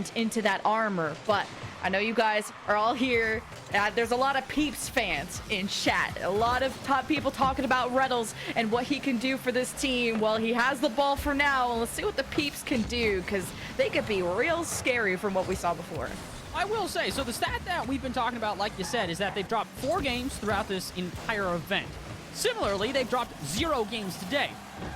vent into that armor. But I know you guys are all here. There's a lot of Peeps fans in chat. A lot of top people talking about Reddles and what he can do for this team. Well, he has the ball for now. Let's see what the Peeps can do, because they could be real scary from what we saw before. I will say, so the stat that we've been talking about, like you said, is that they've dropped 4 games throughout this entire event. Similarly, they've dropped 0 games today.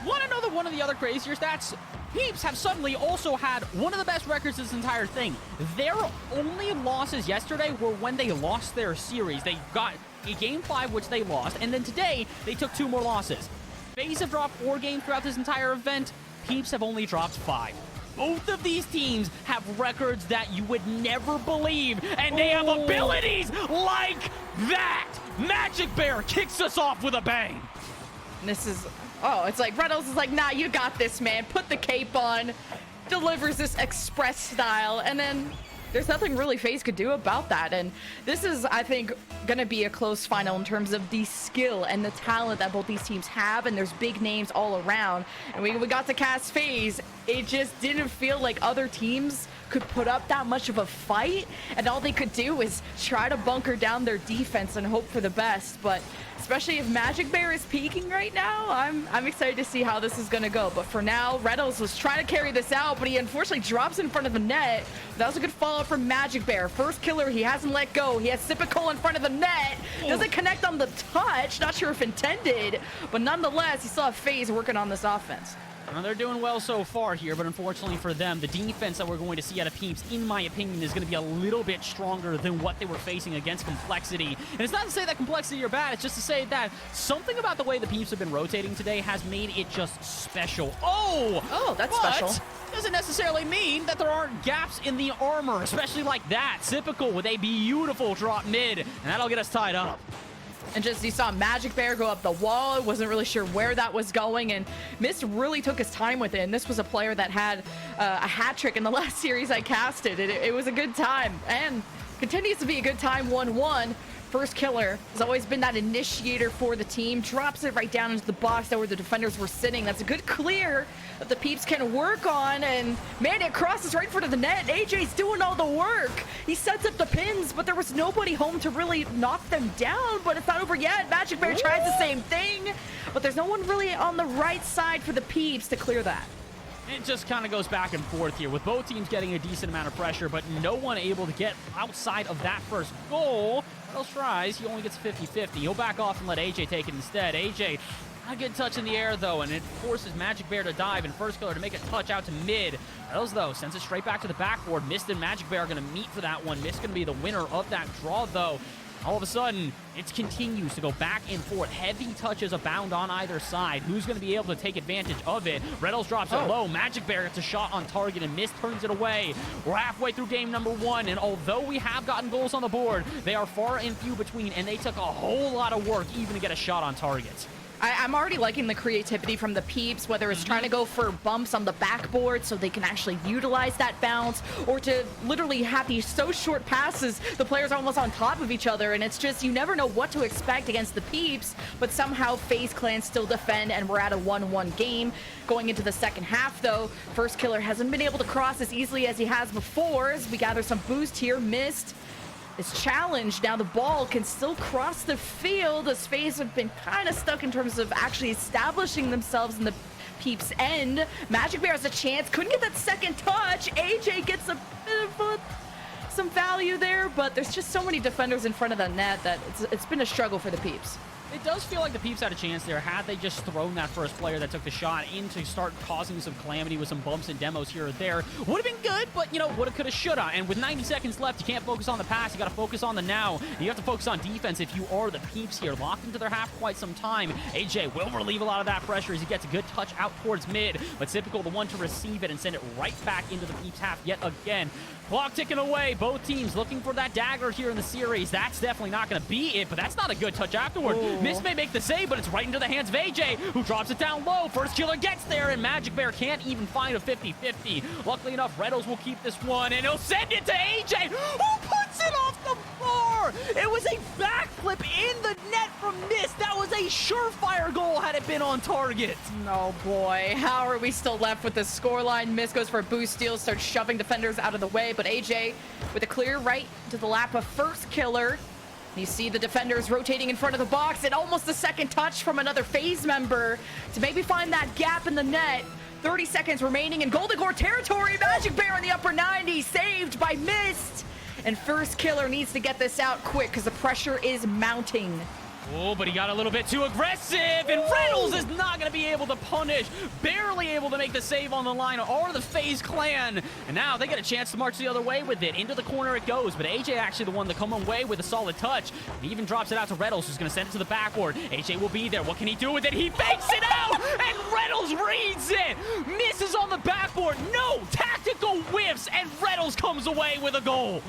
Want to know one of the other crazier stats? Peeps have suddenly also had one of the best records this entire thing. Their only losses yesterday were when they lost their series. They got a Game 5, which they lost, and then today, they took 2 more losses. Faze have dropped 4 games throughout this entire event. Peeps have only dropped 5. Both of these teams have records that you would never believe, and they have abilities like that! Magic Bear kicks us off with a bang! This is... Oh, it's like Reynolds is like, nah, you got this, man. Put the cape on. Delivers this express style. And then there's nothing really Faze could do about that. And this is, I think, going to be a close final in terms of the skill and the talent that both these teams have. And there's big names all around. And we got to cast Faze. It just didn't feel like other teams could put up that much of a fight. And all they could do is try to bunker down their defense and hope for the best. But especially if Magic Bear is peaking right now, I'm excited to see how this is gonna go. But for now, Reynolds was trying to carry this out, but he unfortunately drops in front of the net. That was a good follow-up from Magic Bear. First killer, he hasn't let go. He has Sipical in front of the net. Doesn't connect on the touch. Not sure if intended, but nonetheless, he saw Faze working on this offense. Well, they're doing well so far here, but unfortunately for them, the defense that we're going to see out of Peeps, in my opinion, is going to be a little bit stronger than what they were facing against Complexity. And it's not to say that Complexity are bad, it's just to say that something about the way the Peeps have been rotating today has made it just special. Oh, that's special. Doesn't necessarily mean that there aren't gaps in the armor, especially like that. Typical with a beautiful drop mid, and that'll get us tied up. And just, you saw Magic Bear go up the wall. Wasn't really sure where that was going. And Mist really took his time with it. And this was a player that had a hat trick in the last series I casted. It was a good time. And continues to be a good time, 1-1. First killer has always been that initiator for the team. Drops it right down into the box where the defenders were sitting. That's a good clear that the Peeps can work on. And man, it crosses right in front of the net. AJ's doing all the work. He sets up the pins, but there was nobody home to really knock them down. But it's not over yet. Magic Bear tries the same thing, but there's no one really on the right side for the Peeps to clear that. It just kind of goes back and forth here, with both teams getting a decent amount of pressure, but no one able to get outside of that first goal. Reynolds tries, he only gets 50-50. He'll back off and let AJ take it instead. AJ, not a good touch in the air, though, and it forces Magic Bear to dive and First Killer to make a touch out to mid. Reynolds, though, sends it straight back to the backboard. Mist and Magic Bear are going to meet for that one. Mist going to be the winner of that draw, though. All of a sudden, it continues to go back and forth. Heavy touches abound on either side. Who's going to be able to take advantage of it? Reynolds drops it low. Magic Bear gets a shot on target, and Mist turns it away. We're halfway through game number 1, and although we have gotten goals on the board, they are far and few between, and they took a whole lot of work even to get a shot on target. I'm already liking the creativity from the Peeps, whether it's trying to go for bumps on the backboard so they can actually utilize that bounce, or to literally have these so short passes, the players are almost on top of each other, and it's just, you never know what to expect against the Peeps, but somehow Faze Clan still defend, and we're at a 1-1 game. Going into the second half, though, First Killer hasn't been able to cross as easily as he has before, as we gather some boost here. Mist is challenged. Now the ball can still cross the field, as Faze have been kind of stuck in terms of actually establishing themselves in the Peeps end. Magic Bear has a chance, couldn't get that second touch. AJ gets a bit of some value there, but there's just so many defenders in front of the net that it's been a struggle for the Peeps. It does feel like the Peeps had a chance there had they just thrown that first player that took the shot in to start causing some calamity with some bumps and demos here or there. Would have been good, but, you know, woulda, coulda, shoulda. And with 90 seconds left, you can't focus on the pass. You got to focus on the now. You have to focus on defense if you are the Peeps here. Locked into their half quite some time. AJ will relieve a lot of that pressure as he gets a good touch out towards mid, but Typical the one to receive it and send it right back into the Peeps half yet again. Clock ticking away. Both teams looking for that dagger here in the series. That's definitely not going to be it, but that's not a good touch afterward. Mist may make the save, but it's right into the hands of AJ, who drops it down low. First Killer gets there, and Magic Bear can't even find a 50-50. Luckily enough, Reynolds will keep this one, and he'll send it to AJ, who puts it off the bar. It was a backflip in the net from Mist. That was a surefire goal had it been on target. Oh boy, how are we still left with the scoreline? Mist goes for a boost steal, starts shoving defenders out of the way, but AJ with a clear right to the lap of first killer. You see the defenders rotating in front of the box, and almost a second touch from another Faze member to maybe find that gap in the net. 30 seconds remaining in Golden Gore territory. Magic Bear in the upper 90, saved by Mist. And first killer needs to get this out quick because the pressure is mounting. Oh, but he got a little bit too aggressive, and Reynolds is not going to be able to punish. Barely able to make the save on the line, or the Faze clan. And now they get a chance to march the other way with it. Into the corner it goes, but AJ actually the one to come away with a solid touch. He even drops it out to Reynolds, who's going to send it to the backboard. AJ will be there. What can he do with it? He fakes it out, and Reynolds reads it. Misses on the backboard. No, tactical whiffs, and Reynolds comes away with a goal.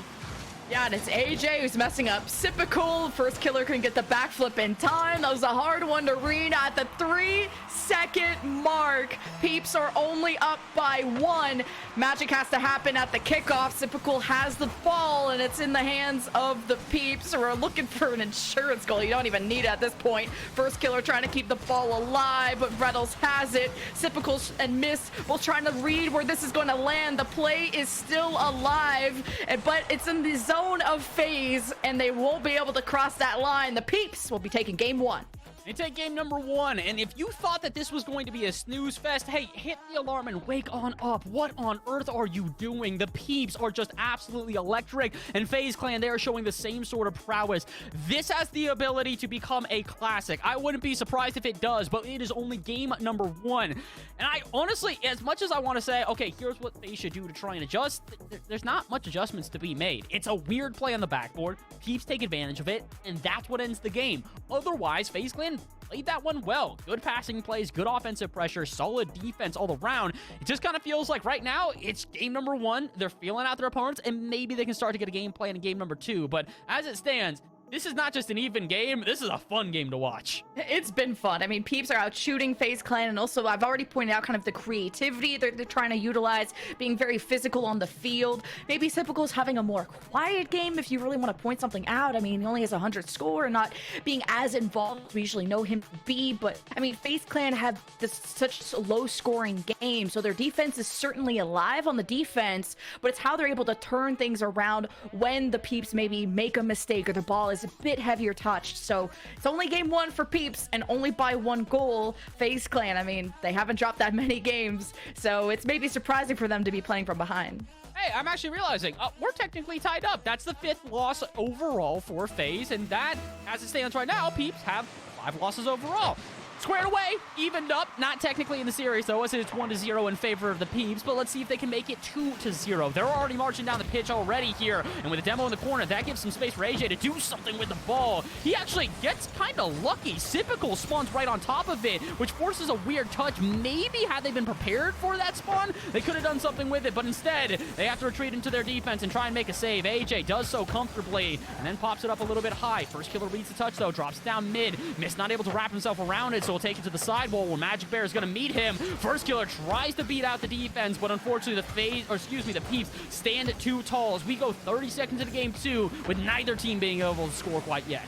Yeah, and it's AJ who's messing up. Typical. First killer couldn't get the backflip in time. That was a hard one to read at the 3-second mark. Peeps are only up by 1. Magic has to happen at the kickoff. Typical has the ball, and it's in the hands of the Peeps, who are looking for an insurance goal. You don't even need it at this point. First killer trying to keep the ball alive, but Reynolds has it. Typical and Mist both trying to read where this is going to land. The play is still alive, but it's in the zone of Faze, and they won't be able to cross that line. The Peeps will be taking game 1. They take game number 1, and if you thought that this was going to be a snooze fest, hey, hit the alarm and wake on up. What on earth are you doing? The Peeps are just absolutely electric, and Faze Clan, they are showing the same sort of prowess. This has the ability to become a classic. I wouldn't be surprised if it does, but it is only game number 1. And I honestly, as much as I want to say, okay, here's what Faze should do to try and adjust, there's not much adjustments to be made. It's a weird play on the backboard. Peeps take advantage of it, and that's what ends the game. Otherwise, Faze Clan played that one well. Good passing plays, good offensive pressure, solid defense all around. It just kind of feels like right now it's game number 1. They're feeling out their opponents, and maybe they can start to get a game plan in game number 2. But as it stands, this is not just an even game. This is a fun game to watch. It's been fun. I mean, Peeps are out shooting Faze Clan, and also I've already pointed out kind of the creativity they're trying to utilize, being very physical on the field. Maybe Typical's having a more quiet game if you really want to point something out. I mean, he only has 100 score and not being as involved as we usually know him to be. But, I mean, Faze Clan have such a low-scoring game, so their defense is certainly alive on the defense, but it's how they're able to turn things around when the Peeps maybe make a mistake or the ball is a bit heavier touched. So it's only game 1 for Peeps, and only by 1 goal. Faze Clan, I mean, they haven't dropped that many games, so it's maybe surprising for them to be playing from behind. Hey, I'm actually realizing we're technically tied up. That's the 5th loss overall for Faze, and that, as it stands right now, Peeps have 5 losses overall. Squared away, evened up, not technically in the series though, as it's 1-0 in favor of the Peeps, but let's see if they can make it 2-0. They're already marching down the pitch already here, and with a demo in the corner, that gives some space for AJ to do something with the ball. He actually gets kind of lucky. Typical spawns right on top of it, which forces a weird touch. Maybe had they been prepared for that spawn, they could have done something with it, but instead, they have to retreat into their defense and try and make a save. AJ does so comfortably, and then pops it up a little bit high. First killer reads the touch though, drops it down mid. Mist not able to wrap himself around it, so he'll take it to the sidewall where Magic Bear is going to meet him. First killer tries to beat out the defense, but unfortunately the Peeps stand too tall as we go 30 seconds into game 2 with neither team being able to score quite yet.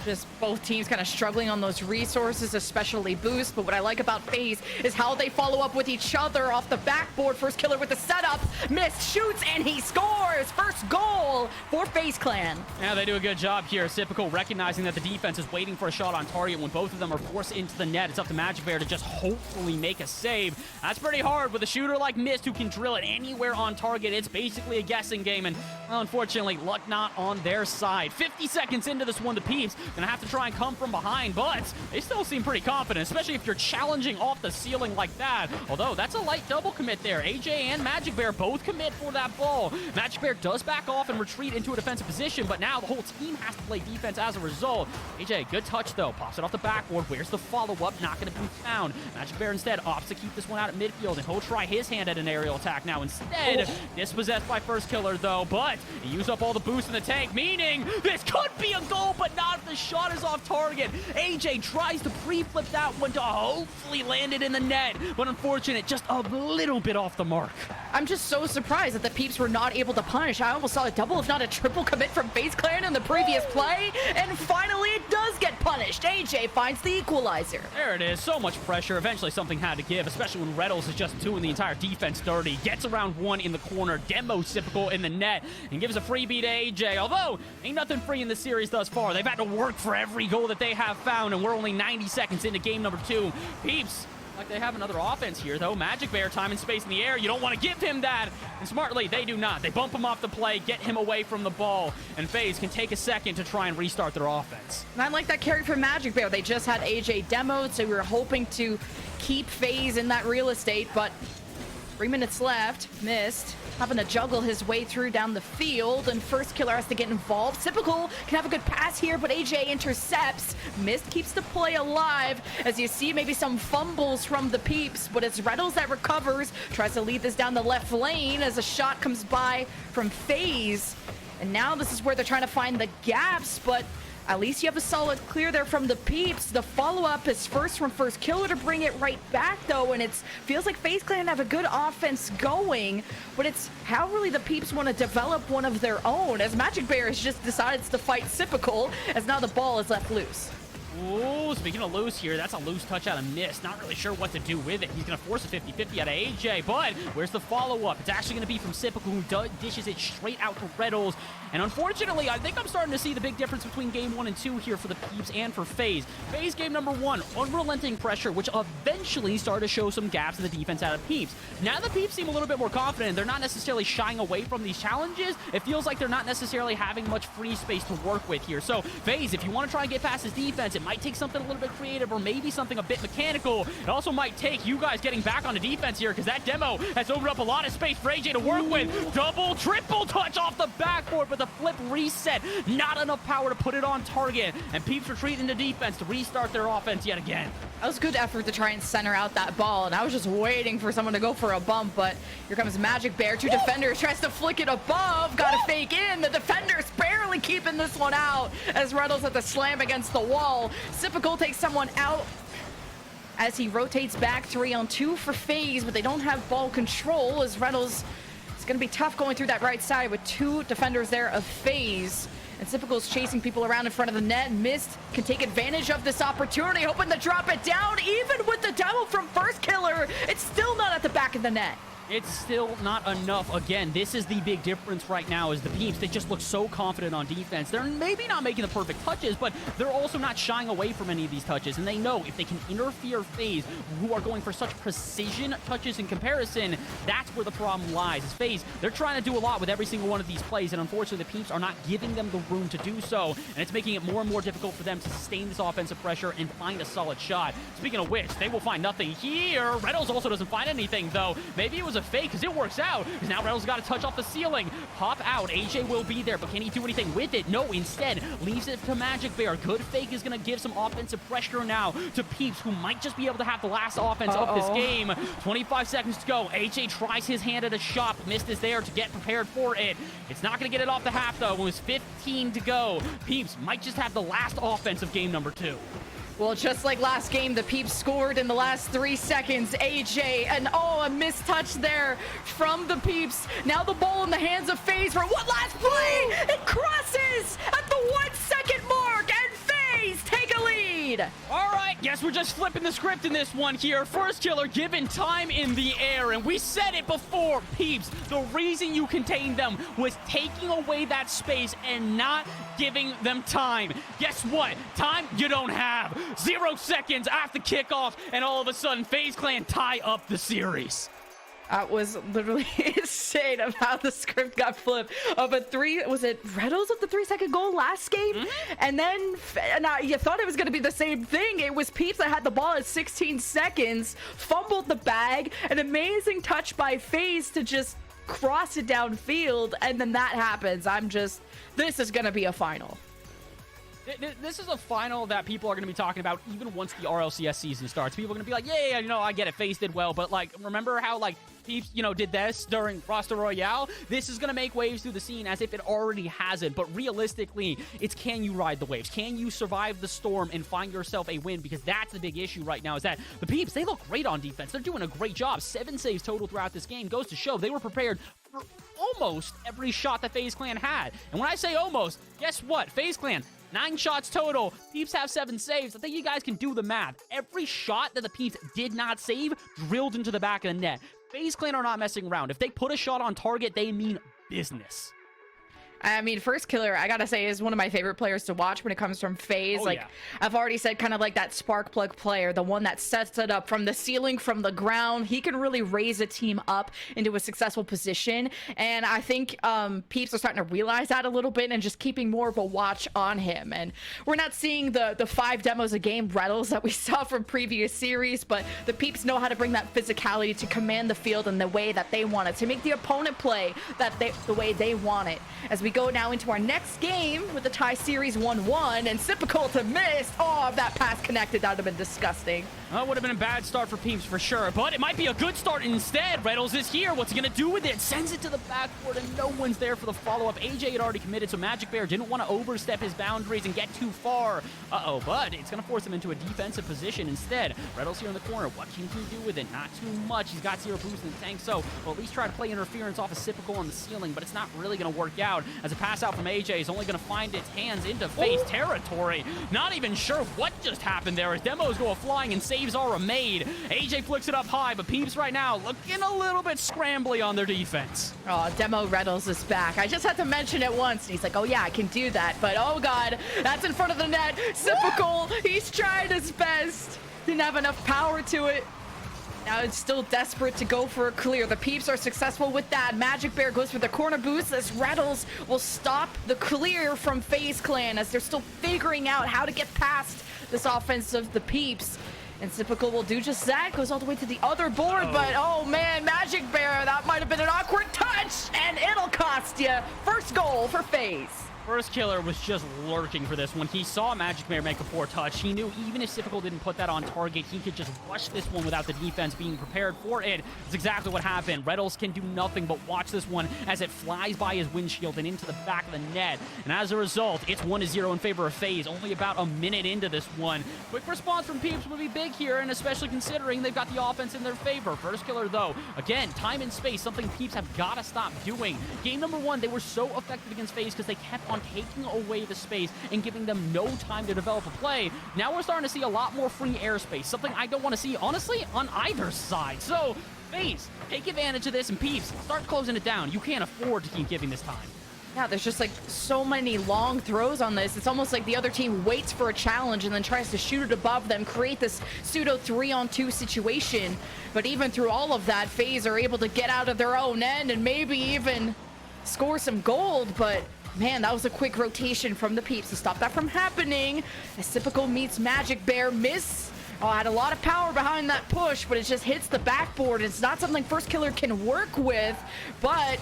Just both teams kind of struggling on those resources, especially boost. But what I like about Faze is how they follow up with each other off the backboard. First killer with the setup. Mist shoots and he scores. First goal for Faze Clan. Yeah, they do a good job here. Typical recognizing that the defense is waiting for a shot on target. When both of them are forced into the net, it's up to Magic Bear to just hopefully make a save. That's pretty hard with a shooter like Mist who can drill it anywhere on target. It's basically a guessing game, and well, unfortunately, luck not on their side. 50 seconds into this one, the Peeps gonna have to try and come from behind, but they still seem pretty confident, especially if you're challenging off the ceiling like that. Although, that's a light double commit there. AJ and Magic Bear both commit for that ball. Magic Bear does back off and retreat into a defensive position, but now the whole team has to play defense as a result. AJ, good touch though. Pops it off the backboard. Where's the follow-up? Not gonna be found. Magic Bear instead opts to keep this one out at midfield, and he'll try his hand at an aerial attack now instead. Dispossessed by first killer though, but he used up all the boost in the tank, meaning this could be a goal, but not the shot is off target. AJ tries to pre-flip that one to hopefully land it in the net, but unfortunate, just a little bit off the mark. I'm just so surprised that the Peeps were not able to punish. I almost saw a double, if not a triple commit from Faze Clan in the previous play, and finally it does get punished. AJ finds the equalizer. There it is. So much pressure. Eventually something had to give, especially when Reynolds is just doing the entire defense dirty. Gets around one in the corner, demos typical in the net, and gives a freebie to AJ. Although, ain't nothing free in the series thus far. They've had to work for every goal that they have found, and we're only 90 seconds into game number 2. Peeps, like they have another offense here, though. Magic Bear, time and space in the air. You don't want to give him that. And smartly, they do not. They bump him off the play, get him away from the ball, and Faze can take a second to try and restart their offense. And I like that carry from Magic Bear. They just had AJ demoed, so we were hoping to keep Faze in that real estate, but 3 minutes left. Missed. Having to juggle his way through down the field, and first killer has to get involved. Typical can have a good pass here, but AJ intercepts. Mist keeps the play alive. As you see, maybe some fumbles from the Peeps, but it's Reynolds that recovers, tries to lead this down the left lane as a shot comes by from Faze. And now this is where they're trying to find the gaps, but at least you have a solid clear there from the Peeps. The follow-up is first from first killer to bring it right back, though, and it feels like Faze Clan have a good offense going, but it's how really the Peeps want to develop one of their own, as Magic Bear just decides to fight Sipical, as now the ball is left loose. Ooh, speaking of loose here, that's a loose touch out of Mist. Not really sure what to do with it. He's going to force a 50-50 out of AJ, but where's the follow-up? It's actually going to be from Sipical, who dishes it straight out to Reynolds. And unfortunately, I think I'm starting to see the big difference between game 1 and 2 here for the Peeps and for Faze. Faze game number 1, unrelenting pressure, which eventually started to show some gaps in the defense out of Peeps. Now the Peeps seem a little bit more confident. They're not necessarily shying away from these challenges. It feels like they're not necessarily having much free space to work with here. So Faze, if you want to try and get past his defense, it might take something a little bit creative or maybe something a bit mechanical. It also might take you guys getting back on the defense here, because that demo has opened up a lot of space for AJ to work with. Double, triple touch off the backboard, but the flip reset. Not enough power to put it on target, and Peeps retreat into defense to restart their offense yet again. That was good effort to try and center out that ball, and I was just waiting for someone to go for a bump, but here comes Magic Bear. 2 defenders, tries to flick it above, got to fake in. The defenders barely keeping this one out as Reynolds at the slam against the wall. Sipical takes someone out as he rotates back. 3-on-2 for Faze, but they don't have ball control as Reynolds. It's going to be tough going through that right side with 2 defenders there of Faze. And Sipical's chasing people around in front of the net. Mist can take advantage of this opportunity, hoping to drop it down. Even with the demo from first killer, it's still not at the back of the net. It's still not enough. Again, this is the big difference right now is the Peeps. They just look so confident on defense. They're maybe not making the perfect touches, but they're also not shying away from any of these touches. And they know if they can interfere Faze, who are going for such precision touches in comparison, that's where the problem lies. Is Faze, they're trying to do a lot with every single one of these plays, and unfortunately the Peeps are not giving them the room to do so. And it's making it more and more difficult for them to sustain this offensive pressure and find a solid shot. Speaking of which, they will find nothing here. Reynolds also doesn't find anything, though. Maybe it was a fake, because it works out, because now Reynolds got to touch off the ceiling. Pop out. AJ will be there, but can he do anything with it? No, instead leaves it to Magic Bear. Good fake is going to give some offensive pressure now to Peeps, who might just be able to have the last offense of this game. 25 seconds to go. AJ tries his hand at a shot. Mist is there to get prepared for it. It's not going to get it off the half, though. It was 15 to go. Peeps might just have the last offense of game number 2. Well, just like last game, the Peeps scored in the last 3 seconds. AJ, and a missed touch there from the Peeps. Now the ball in the hands of Faze for one last play. It crosses at the 1 second mark, and Faze take a lead. All right, guess we're just flipping the script in this one here. First killer given time in the air, and we said it before, Peeps. The reason you contained them was taking away that space and not giving them time. Guess what? Time you don't have. 0 seconds after kickoff, and all of a sudden, Faze Clan tie up the series. That was literally insane of how the script got flipped. Of a 3, was it Reynolds with the 3-second goal last game? And then now you thought it was going to be the same thing. It was Peeps that had the ball at 16 seconds, fumbled the bag, an amazing touch by Faze to just cross it downfield, and then that happens. This is going to be a final. This is a final that people are going to be talking about even once the RLCS season starts. People are going to be like, yeah, I get it. Faze did well, but, remember how, Peeps, you know, did this during roster Royale, this is going to make waves through the scene as if it already hasn't. But realistically, it's can you ride the waves? Can you survive the storm and find yourself a win? Because that's the big issue right now, is that the Peeps, they look great on defense. They're doing a great job. 7 saves total throughout this game. Goes to show they were prepared for almost every shot that FaZe Clan had. And when I say almost, guess what? FaZe Clan, 9 shots total. Peeps have 7 saves. I think you guys can do the math. Every shot that the Peeps did not save drilled into the back of the net. FaZe Clan are not messing around. If they put a shot on target, they mean business. I mean, First Killer, I gotta say, is one of my favorite players to watch when it comes from FaZe. Oh, like, yeah. I've already said, kind of like that spark plug player, the one that sets it up from the ceiling, from the ground. He can really raise a team up into a successful position. And I think Peeps are starting to realize that a little bit and just keeping more of a watch on him. And we're not seeing the 5 demos a game Reynolds that we saw from previous series, but the Peeps know how to bring that physicality to command the field in the way that they want it, to make the opponent play the way they want it. As we go now into our next game with the tie series 1-1, and Sipical to miss. Oh, if that pass connected, that would have been disgusting. Well, would have been a bad start for Peeps for sure, but it might be a good start instead. Reynolds is here. What's he going to do with it? Sends it to the backboard, and no one's there for the follow-up. AJ had already committed, so Magic Bear didn't want to overstep his boundaries and get too far. Uh-oh, but it's going to force him into a defensive position instead. Reynolds here in the corner. What can he do with it? Not too much. He's got 0 boost in the tank, so we'll at least try to play interference off of Sipical on the ceiling, but it's not really going to work out, as a pass out from AJ is only going to find its hands into FaZe territory. Not even sure what just happened there, as demos go flying and saves are made. AJ flicks it up high, but Peeps right now looking a little bit scrambly on their defense. Oh, Demo Reynolds is back. I just had to mention it once, and he's like, oh yeah, I can do that. But oh god, that's in front of the net. Sipical, he's trying his best. Didn't have enough power to it. Now it's still desperate to go for a clear. The Peeps are successful with that. Magic Bear goes for the corner boost as Reynolds will stop the clear from FaZe Clan, as they're still figuring out how to get past this offense of the Peeps. And Sipical will do just that. Goes all the way to the other board, but oh man, Magic Bear, that might have been an awkward touch, and it'll cost you. First goal for FaZe. First Killer was just lurking for this one. He saw Magic Bear make a poor touch. He knew even if Sipical didn't put that on target, he could just rush this one without the defense being prepared for it. That's exactly what happened. Reynolds can do nothing but watch this one as it flies by his windshield and into the back of the net. And as a result, it's 1-0 in favor of FaZe, only about a minute into this one. Quick response from Peeps would be big here, and especially considering they've got the offense in their favor. First Killer, though, again, time and space, something Peeps have got to stop doing. Game number 1, they were so effective against FaZe because they kept on taking away the space and giving them no time to develop a play. Now we're starting to see a lot more free airspace, something I don't want to see, honestly, on either side. So, FaZe, take advantage of this, and Peeps, start closing it down. You can't afford to keep giving this time. Yeah, there's just like so many long throws on this. It's almost like the other team waits for a challenge and then tries to shoot it above them, create this pseudo 3-on-2 situation. But even through all of that, FaZe are able to get out of their own end and maybe even score some gold. But man, that was a quick rotation from the Peeps to stop that from happening. As Sipical meets Magic Bear, miss. Oh, had a lot of power behind that push, but it just hits the backboard. It's not something First Killer can work with, but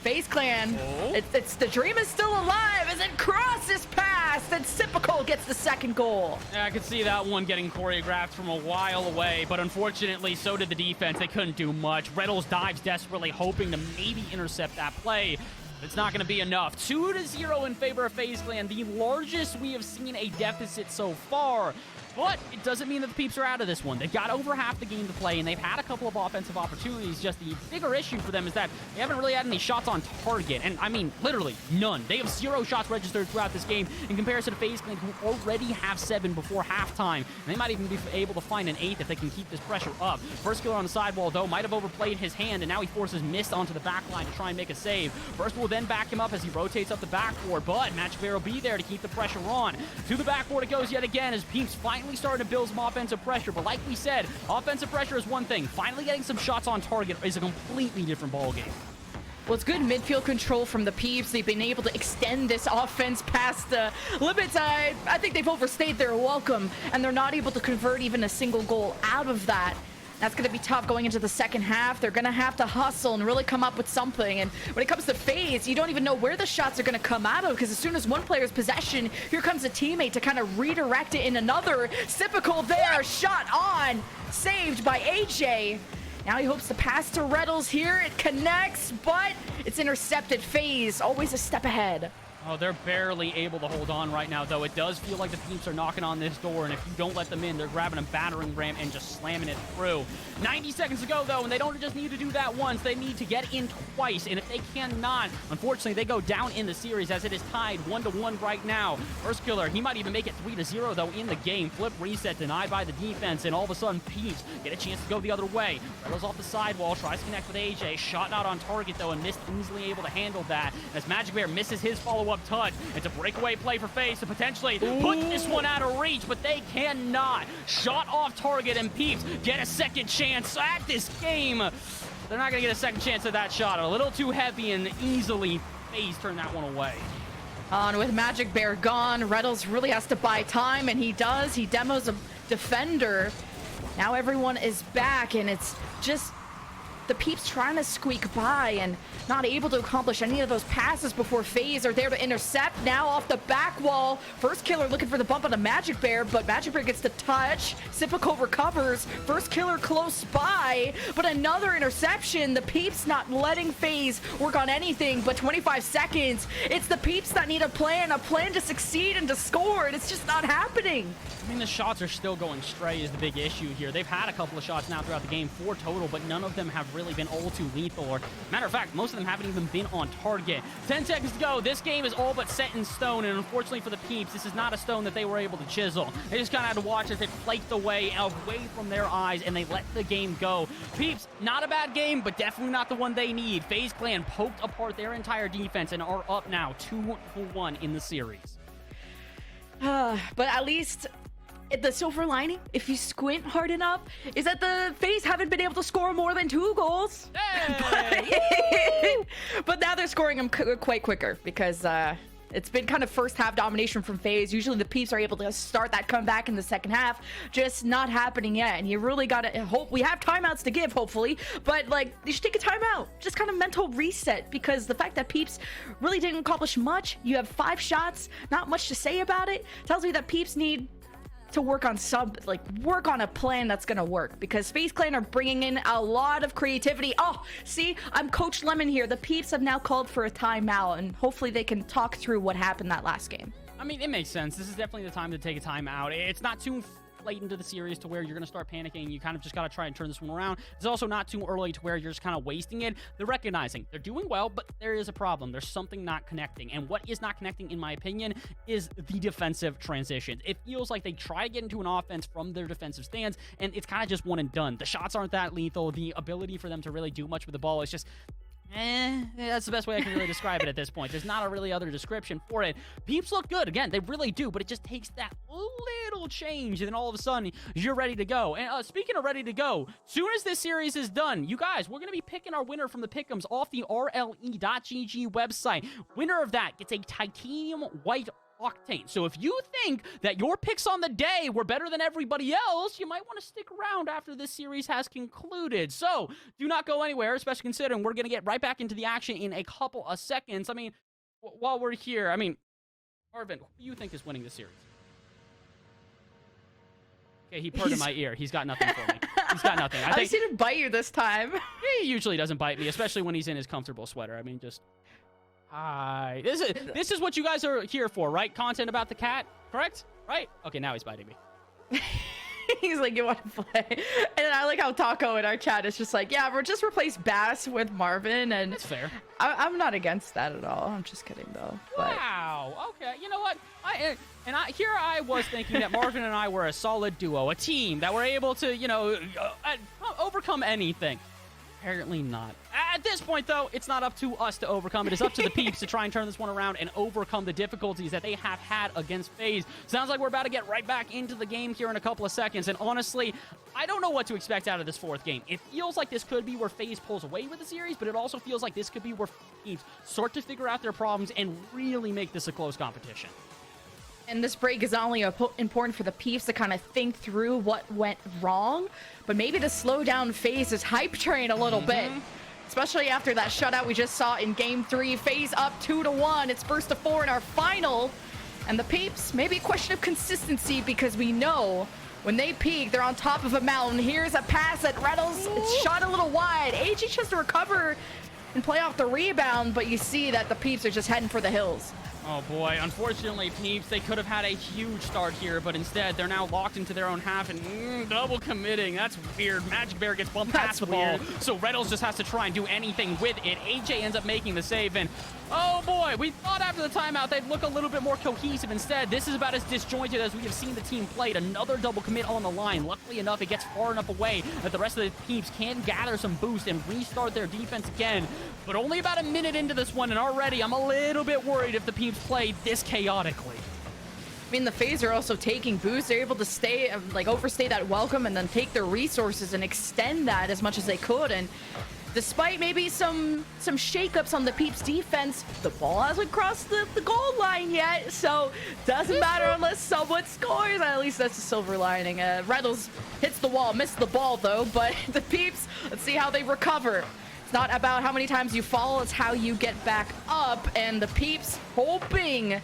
FaZe Clan, it's the dream is still alive as it crosses past, and Sipical gets the second goal. Yeah, I could see that one getting choreographed from a while away, but unfortunately, so did the defense. They couldn't do much. Reynolds dives desperately, hoping to maybe intercept that play. It's not going to be enough. 2-0 in favor of FaZe Clan, the largest we have seen a deficit so far. But it doesn't mean that the Peeps are out of this one. They've got over half the game to play, and they've had a couple of offensive opportunities. Just the bigger issue for them is that they haven't really had any shots on target. And I mean, literally none. They have 0 shots registered throughout this game in comparison to FaZe Clan, who already have 7 before halftime. And they might even be able to find an 8th if they can keep this pressure up. First Killer on the sidewall, though, might have overplayed his hand, and now he forces Mist onto the back line to try and make a save. First will then back him up as he rotates up the backboard, but Magic Bear will be there to keep the pressure on. To the backboard it goes yet again as Peeps finally started to build some offensive pressure. But like we said, offensive pressure is one thing. Finally getting some shots on target is a completely different ballgame. Well, it's good midfield control from the Peeps. They've been able to extend this offense past the limits. I think they've overstayed their welcome, and they're not able to convert even a single goal out of that. That's going to be tough going into the second half. They're going to have to hustle and really come up with something. And when it comes to FaZe, you don't even know where the shots are going to come out of, because as soon as one player's possession, here comes a teammate to kind of redirect it in another. Sipical there, shot on, saved by AJ. Now he hopes to pass to Reddles here. It connects, but it's intercepted. Faze always a step ahead. Oh, they're barely able to hold on right now, though. It does feel like the Peeps are knocking on this door, and if you don't let them in, they're grabbing a battering ram and just slamming it through. 90 seconds to go, though, and they don't just need to do that once. They need to get in twice, and if they cannot, unfortunately, they go down in the series as it is tied 1-1 right now. First killer, he might even make it 3-0, though, in the game. Flip reset denied by the defense, and all of a sudden, Peeps get a chance to go the other way. Reynolds off the sidewall, tries to connect with AJ. Shot not on target, though, and missed, easily able to handle that as Magic Bear misses his follow-up touch. It's a breakaway play for Faze to potentially put this one out of reach, but they cannot. Shot off target, and Peeps get a second chance at this game. They're not going to get a second chance at that shot. A little too heavy, and easily Faze turned that one away. On with Magic Bear gone, Reddles really has to buy time, and he does. He demos a defender. Now everyone is back, and it's just the Peeps trying to squeak by and not able to accomplish any of those passes before Faze are there to intercept. Now off the back wall, first killer looking for the bump on the Magic Bear, but Magic Bear gets the touch. Sipico recovers. First killer close by, but another interception. The Peeps not letting Faze work on anything but 25 seconds. It's the Peeps that need a plan to succeed and to score, and it's just not happening. I mean, the shots are still going stray is the big issue here. They've had a couple of shots now throughout the game, 4 total, but none of them have really been all too lethal. Or, matter of fact, most of them haven't even been on target. 10 seconds to go. This game is all but set in stone, and unfortunately for the Peeps, this is not a stone that they were able to chisel. They just kind of had to watch as it flaked away from their eyes, and they let the game go. Peeps, not a bad game, but definitely not the one they need. FaZe Clan poked apart their entire defense and are up now 2-1 in the series. But at least the silver lining, if you squint hard enough, is that the FaZe haven't been able to score more than 2 goals. Hey! But now they're scoring them quite quicker because it's been kind of first half domination from FaZe. Usually the Peeps are able to start that comeback in the second half. Just not happening yet. And you really got to hope we have timeouts to give, hopefully. But like, you should take a timeout. Just kind of mental reset, because the fact that Peeps really didn't accomplish much. You have 5 shots, not much to say about it. Tells me that Peeps need to work on a plan that's gonna work, because FaZe Clan are bringing in a lot of creativity. Oh, see, I'm Coach Lemon here. The Peeps have now called for a timeout, and hopefully they can talk through what happened that last game. I mean, it makes sense. This is definitely the time to take a timeout. It's not too late into the series to where you're going to start panicking. You kind of just got to try and turn this one around. It's also not too early to where you're just kind of wasting it. They're recognizing they're doing well, but there is a problem. There's something not connecting. And what is not connecting, in my opinion, is the defensive transitions. It feels like they try to get into an offense from their defensive stance, and it's kind of just one and done. The shots aren't that lethal. The ability for them to really do much with the ball is just that's the best way I can really describe it at this point. There's not a really other description for it. Peeps look good. Again, they really do, but it just takes that little change, and then all of a sudden, you're ready to go. And speaking of ready to go, soon as this series is done, you guys, we're going to be picking our winner from the pick'ems off the RLE.GG website. Winner of that gets a titanium white octane. So if you think that your picks on the day were better than everybody else, you might want to stick around after this series has concluded. So do not go anywhere, especially considering we're going to get right back into the action in a couple of seconds. I mean, while we're here, I mean, Marvin, who do you think is winning the series? Okay, he purred in my ear. He's got nothing for me. He's got nothing. I think he didn't bite you this time. He usually doesn't bite me, especially when he's in his comfortable sweater. I mean, just... Hi. This is what you guys are here for, right? Content about the cat, correct? Right? Okay, now he's biting me. He's like, you want to play? And I like how Taco in our chat is just like, yeah, we'll just replace Bass with Marvin. And that's fair. I'm not against that at all. I'm just kidding, though. But... Wow. Okay. You know what? Here I was thinking that Marvin and I were a solid duo, a team that were able to, you know, overcome anything. Apparently not. At this point, though, it's not up to us to overcome. It is up to the Peeps to try and turn this one around and overcome the difficulties that they have had against FaZe. Sounds like we're about to get right back into the game here in a couple of seconds. And honestly, I don't know what to expect out of this 4th game. It feels like this could be where FaZe pulls away with the series, but it also feels like this could be where Peeps start to figure out their problems and really make this a close competition. And this break is not only important for the Peeps to kind of think through what went wrong, but maybe to slow down FaZe's hype train a little bit. Especially after that shutout we just saw in Game 3. FaZe up 2-1. It's first to 4 in our final. And the Peeps, maybe a question of consistency, because we know When they peek, they're on top of a mountain. Here's a pass at Reynolds. It's shot a little wide. AJ tries to recover and play off the rebound, but you see that the Peeps are just heading for the hills. Oh boy, unfortunately, Peeps, they could have had a huge start here, but instead they're now locked into their own half and double committing. That's weird. Magic Bear gets bumped past the ball, so Reynolds just has to try and do anything with it. AJ ends up making the save, and oh boy, we thought after the timeout they'd look a little bit more cohesive. Instead, this is about as disjointed as we have seen the team played. Another double commit on the line. Luckily enough, it gets far enough away that the rest of the Peeps can gather some boost and restart their defense again. But only about a minute into this one, and already I'm a little bit worried if the Peeps play this chaotically. I mean, the Faze are also taking boosts. They're able to stay, like, overstay that welcome and then take their resources and extend that as much as they could. And despite maybe some shakeups on the Peeps defense, the ball hasn't crossed the goal line yet, so doesn't matter unless someone scores. At least that's the silver lining. Reynolds hits the wall, missed the ball though, but the Peeps, let's see how they recover. It's not about how many times you fall, it's how you get back up, and the Peeps hoping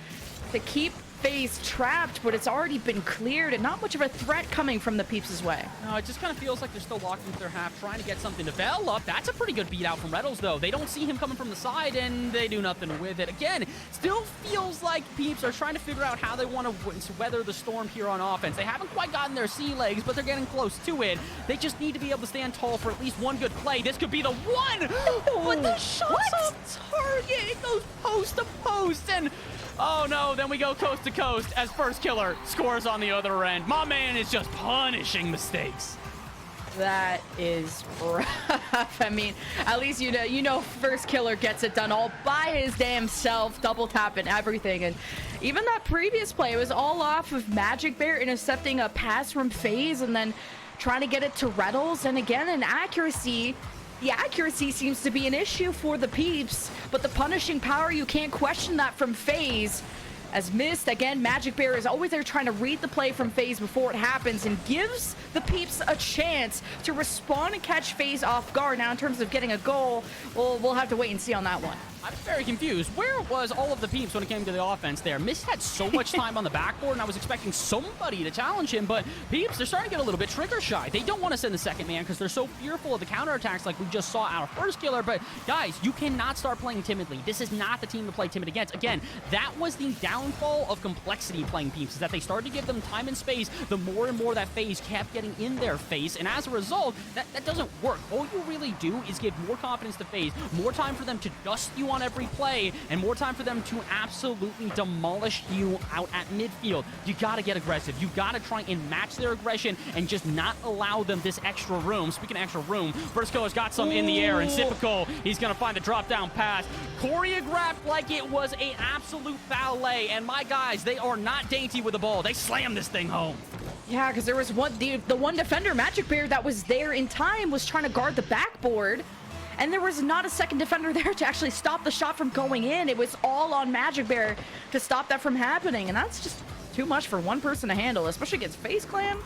to keep Faze trapped, but it's already been cleared and not much of a threat coming from the Peeps' way. No, it just kind of feels like they're still locked into their half, trying to get something to develop. That's a pretty good beat out from Reynolds, though. They don't see him coming from the side, and they do nothing with it. Again, still feels like Peeps are trying to figure out how they want to weather the storm here on offense. They haven't quite gotten their sea legs, but they're getting close to it. They just need to be able to stand tall for at least one good play. This could be the one! But the shots on target! It goes post to post, and oh no, then we go coast to coast as First Killer scores on the other end. My man is just punishing mistakes. That is rough. I mean, at least you know First Killer gets it done all by his damn self, double tap and everything. And even that previous play, it was all off of Magic Bear intercepting a pass from Faze and then trying to get it to Reynolds. And again, an accuracy. The accuracy seems to be an issue for the Peeps, but the punishing power, you can't question that from Faze. As missed, again, Magic Bear is always there trying to read the play from Faze before it happens and gives the Peeps a chance to respond and catch Faze off guard. Now, in terms of getting a goal, we'll have to wait and see on that one. I'm very confused. Where was all of the Peeps when it came to the offense there? Mist had so much time on the backboard, and I was expecting somebody to challenge him, but Peeps, they're starting to get a little bit trigger shy. They don't want to send the second man because they're so fearful of the counterattacks like we just saw out of First Killer, but guys, you cannot start playing timidly. This is not the team to play timid against. Again, that was the downfall of complexity playing Peeps, is that they started to give them time and space the more and more that Faze kept getting in their face, and as a result, that doesn't work. All you really do is give more confidence to Faze, more time for them to dust you on every play, and more time for them to absolutely demolish you out at midfield. You gotta get aggressive. You gotta try and match their aggression and just not allow them this extra room. Speaking of extra room, Briscoe has got some in the air, and Zipico, he's gonna find the drop down pass. Choreographed like it was an absolute ballet, and my guys, they are not dainty with the ball. They slam this thing home. Yeah, because there was the one defender, Magic Bear, that was there in time, was trying to guard the backboard. And there was not a second defender there to actually stop the shot from going in. It was all on Magic Bear to stop that from happening. And that's just too much for one person to handle, especially against Faze Clan.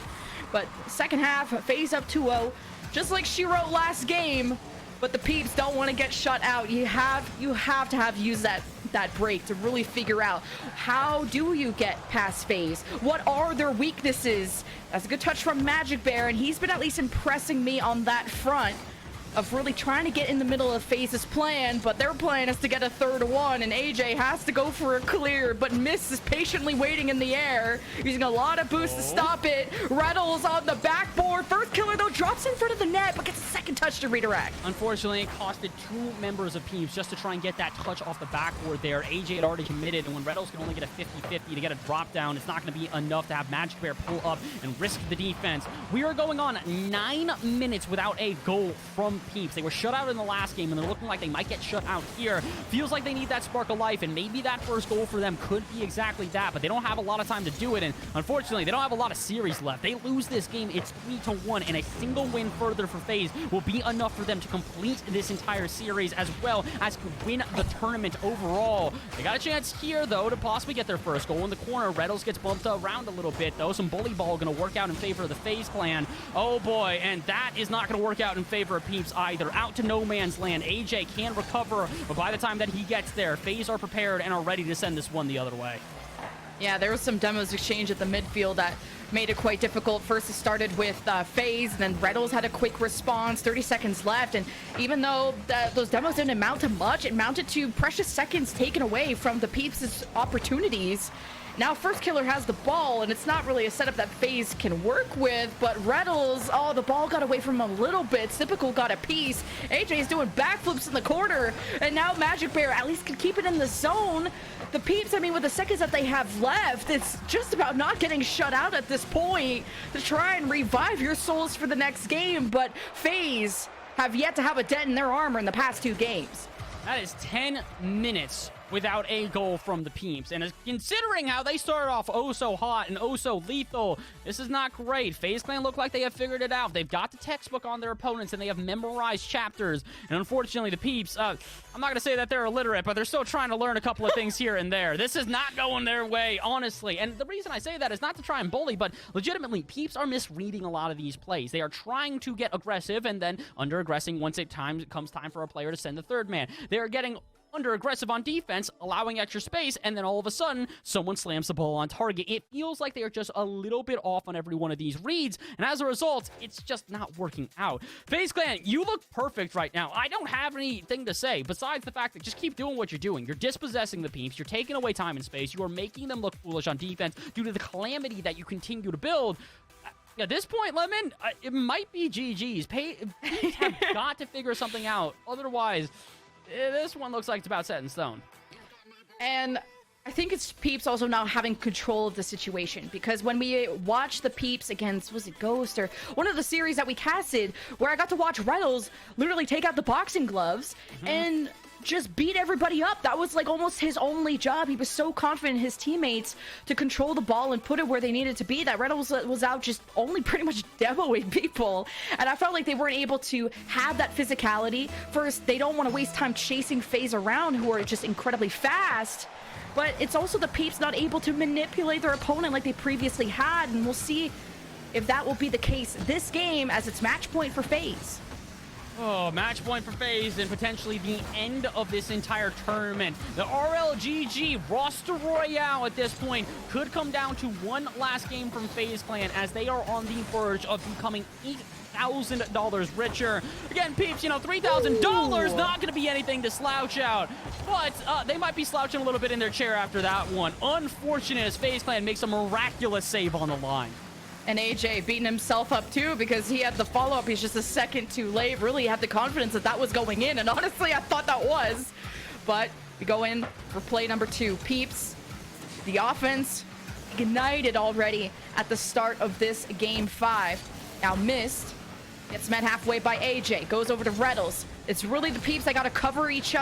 But second half, Faze up 2-0, just like she wrote last game. But the Peeps don't want to get shut out. You have to have used that break to really figure out how do you get past Faze? What are their weaknesses? That's a good touch from Magic Bear, and he's been at least impressing me on that front of really trying to get in the middle of Faze's plan, but their plan is to get a third one, and AJ has to go for a clear, but Miss is patiently waiting in the air, using a lot of boost to stop it. Reynolds on the backboard. First Killer, though, drops in front of the net, but gets a second touch to redirect. Unfortunately, it costed two members of Peeps just to try and get that touch off the backboard there. AJ had already committed, and when Reynolds can only get a 50-50 to get a drop down, it's not going to be enough to have Magic Bear pull up and risk the defense. We are going on 9 minutes without a goal from Peeps. They were shut out in the last game, and they're looking like they might get shut out here. Feels like they need that spark of life, and maybe that first goal for them could be exactly that, but they don't have a lot of time to do it, and unfortunately, they don't have a lot of series left. They lose this game, it's 3-1, and a single win further for Faze will be enough for them to complete this entire series, as well as to win the tournament overall. They got a chance here, though, to possibly get their first goal in the corner. Reynolds gets bumped around a little bit, though. Some bully ball going to work out in favor of the Faze clan. Oh, boy, and that is not going to work out in favor of Peeps either. Out to no man's land. AJ can recover, but by the time that he gets there, Faze are prepared and are ready to send this one the other way. Yeah, there was some demos exchange at the midfield that made it quite difficult. First, it started with Faze, then Reynolds had a quick response, 30 seconds left, and even though those demos didn't amount to much, it mounted to precious seconds taken away from the Peeps' opportunities. Now First Killer has the ball, and it's not really a setup that Faze can work with, but Reynolds, oh, the ball got away from him a little bit. Typical got a piece. AJ is doing backflips in the corner, and now Magic Bear at least can keep it in the zone. The Peeps, I mean, with the seconds that they have left, it's just about not getting shut out at this point to try and revive your souls for the next game, but Faze have yet to have a dent in their armor in the past 2 games. That is 10 minutes without a goal from the Peeps. And considering how they started off oh so hot and oh so lethal, this is not great. FaZe Clan look like they have figured it out. They've got the textbook on their opponents and they have memorized chapters. And unfortunately, the Peeps, I'm not going to say that they're illiterate, but they're still trying to learn a couple of things here and there. This is not going their way, honestly. And the reason I say that is not to try and bully, but legitimately, Peeps are misreading a lot of these plays. They are trying to get aggressive and then under-aggressing once it comes time for a player to send the third man. They are getting under aggressive on defense, allowing extra space, and then all of a sudden, someone slams the ball on target. It feels like they are just a little bit off on every one of these reads, and as a result, it's just not working out. FaZe Clan, you look perfect right now. I don't have anything to say besides the fact that just keep doing what you're doing. You're dispossessing the Peeps, you're taking away time and space, you are making them look foolish on defense due to the calamity that you continue to build. At this point, Lemon, it might be GG's. Peeps have got to figure something out. Otherwise, this one looks like it's about set in stone. And I think it's Peeps also now having control of the situation, because when we watched the Peeps against, was it Ghost or one of the series that we casted, where I got to watch Reynolds literally take out the boxing gloves and just beat everybody up. That was like almost his only job. He was so confident in his teammates to control the ball and put it where they needed to be that Reynolds was out just only pretty much demoing people. And I felt like they weren't able to have that physicality. First, they don't want to waste time chasing FaZe around, who are just incredibly fast. But it's also the Peeps not able to manipulate their opponent like they previously had. And we'll see if that will be the case this game, as it's match point for FaZe. Oh, match point for FaZe and potentially the end of this entire tournament. The RLGG roster Royale at this point could come down to one last game from FaZe Clan, as they are on the verge of becoming $8,000 richer. Again, Peeps, you know, $3,000 not going to be anything to slouch out, but they might be slouching a little bit in their chair after that one. Unfortunate, as FaZe Clan makes a miraculous save on the line. And AJ beating himself up too, because he had the follow-up. He's just a second too late. Really had the confidence that that was going in, and honestly, I thought that was. But we go in for play number 2. Peeps, the offense ignited already at the start of this game 5. Now missed. Gets met halfway by AJ. Goes over to Reynolds. It's really the Peeps that got to cover each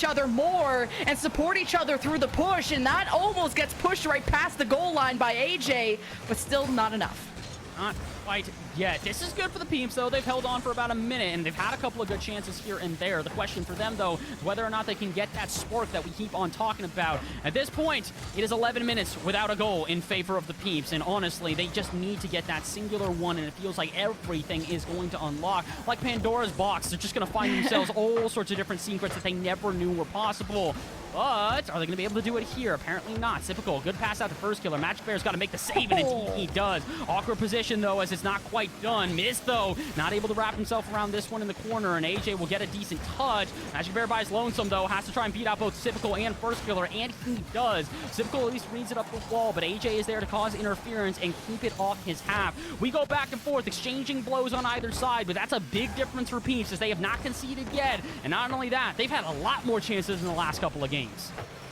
other more and support each other through the push. And that almost gets pushed right past the goal line by AJ, but still not enough. Not quite yet. This is good for the Peeps, though. They've held on for about a minute, and they've had a couple of good chances here and there. The question for them, though, is whether or not they can get that spark that we keep on talking about. At this point, it is 11 minutes without a goal in favor of the Peeps, and honestly, they just need to get that singular one, and it feels like everything is going to unlock. Like Pandora's box, they're just going to find themselves all sorts of different secrets that they never knew were possible. But are they going to be able to do it here? Apparently not. Typical. Good pass out to First Killer. Magic Bear's got to make the save, and indeed he does. Awkward position, though, as it's not quite done. Missed, though. Not able to wrap himself around this one in the corner, and AJ will get a decent touch. Magic Bear buys lonesome, though. Has to try and beat out both Typical and First Killer, and he does. Typical at least reads it up the wall, but AJ is there to cause interference and keep it off his half. We go back and forth, exchanging blows on either side, but that's a big difference for Peeps, as they have not conceded yet. And not only that, they've had a lot more chances in the last couple of games.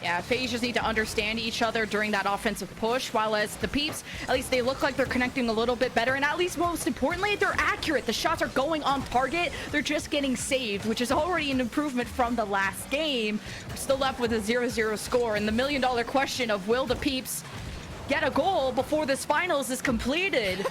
Yeah, FaZe just need to understand each other during that offensive push, while as the Peeps, at least they look like they're connecting a little bit better, and at least most importantly, they're accurate. The shots are going on target. They're just getting saved, which is already an improvement from the last game. We're still left with a 0-0 score, and the million-dollar question of will the Peeps get a goal before this finals is completed?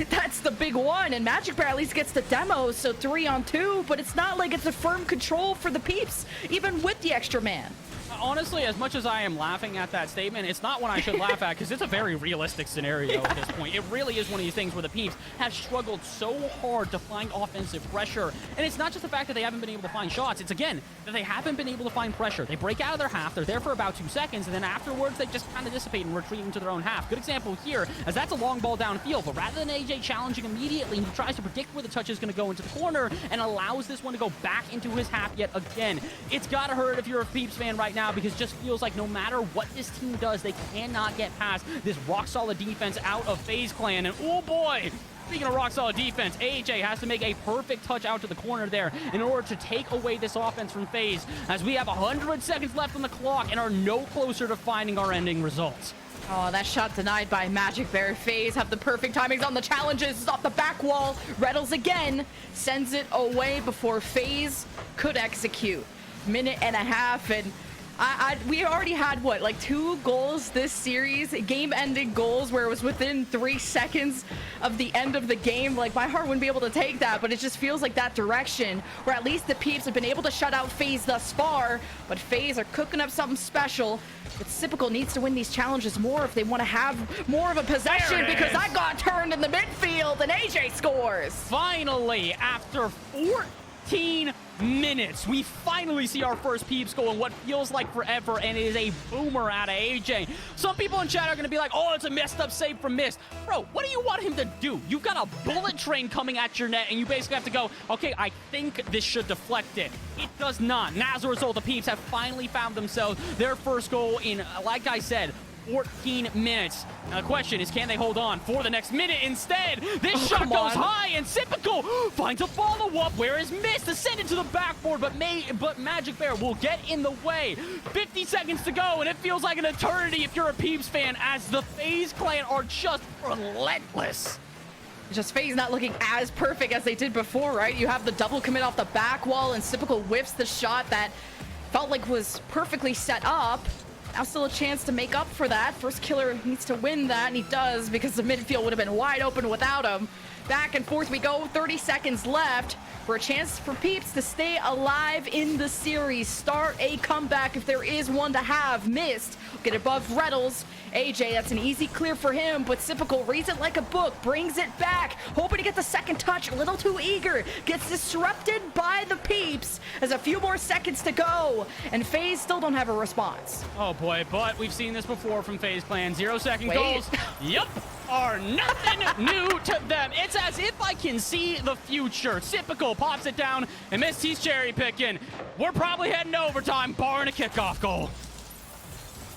That's the big one, and Magic Bear at least gets the demo, so 3-on-2, but it's not like it's a firm control for the Peeps, even with the extra man. Honestly, as much as I am laughing at that statement, it's not one I should laugh at because it's a very realistic scenario at this point. It really is one of these things where the Peeps have struggled so hard to find offensive pressure. And it's not just the fact that they haven't been able to find shots. It's, again, that they haven't been able to find pressure. They break out of their half. They're there for about 2 seconds. And then afterwards, they just kind of dissipate and retreat into their own half. Good example here, as that's a long ball downfield. But rather than AJ challenging immediately, he tries to predict where the touch is going to go into the corner and allows this one to go back into his half yet again. It's got to hurt if you're a Peeps fan right now because it just feels like no matter what this team does, they cannot get past this rock-solid defense out of FaZe Clan. And oh boy, speaking of rock-solid defense, AJ has to make a perfect touch out to the corner there in order to take away this offense from FaZe, as we have 100 seconds left on the clock and are no closer to finding our ending results. Oh, that shot denied by Magic Bear. FaZe have the perfect timings on the challenges. It's off the back wall. Reddles again sends it away before FaZe could execute. Minute and a half, and we already had, what, like 2 goals this series, game-ending goals where it was within 3 seconds of the end of the game. Like, my heart wouldn't be able to take that, but it just feels like that direction where at least the Peeps have been able to shut out FaZe thus far, but FaZe are cooking up something special. But Typical needs to win these challenges more if they want to have more of a possession, because I got turned in the midfield and AJ scores. Finally, after 14 minutes, we finally see our first Peeps goal in what feels like forever, and it is a boomer out of AJ. Some people in chat are going to be like, oh, it's a messed up save from Mist. Bro, what do you want him to do? You've got a bullet train coming at your net, and you basically have to go, okay, I think this should deflect it. It does not. And as a result, the Peeps have finally found themselves their first goal in, like I said, 14 minutes. Now the question is, can they hold on for the next minute? Instead, this shot goes high, and Typical finds a follow-up. Where is Mist to send it to the backboard, but Magic Bear will get in the way. 50 seconds to go, and it feels like an eternity if you're a Peeps fan, as the FaZe Clan are just relentless. Just FaZe not looking as perfect as they did before, right? You have the double commit off the back wall, and Typical whiffs the shot that felt like was perfectly set up. Now still a chance to make up for that. First killer needs to win that, and he does, because the midfield would have been wide open without him. Back and forth we go. 30 seconds left for a chance for Peeps to stay alive in the series. Start a comeback if there is one to have. Mist get above Reddles. AJ, that's an easy clear for him, but Typical reads it like a book, brings it back, hoping to get the second touch, a little too eager, gets disrupted by the Peeps as a few more seconds to go, and FaZe still don't have a response. Oh boy, but we've seen this before from FaZe Clan. 0-second goals, yep, are nothing new to them. It's as if I can see the future. Typical pops it down, and Mist, he's cherry picking. We're probably heading to overtime, barring a kickoff goal.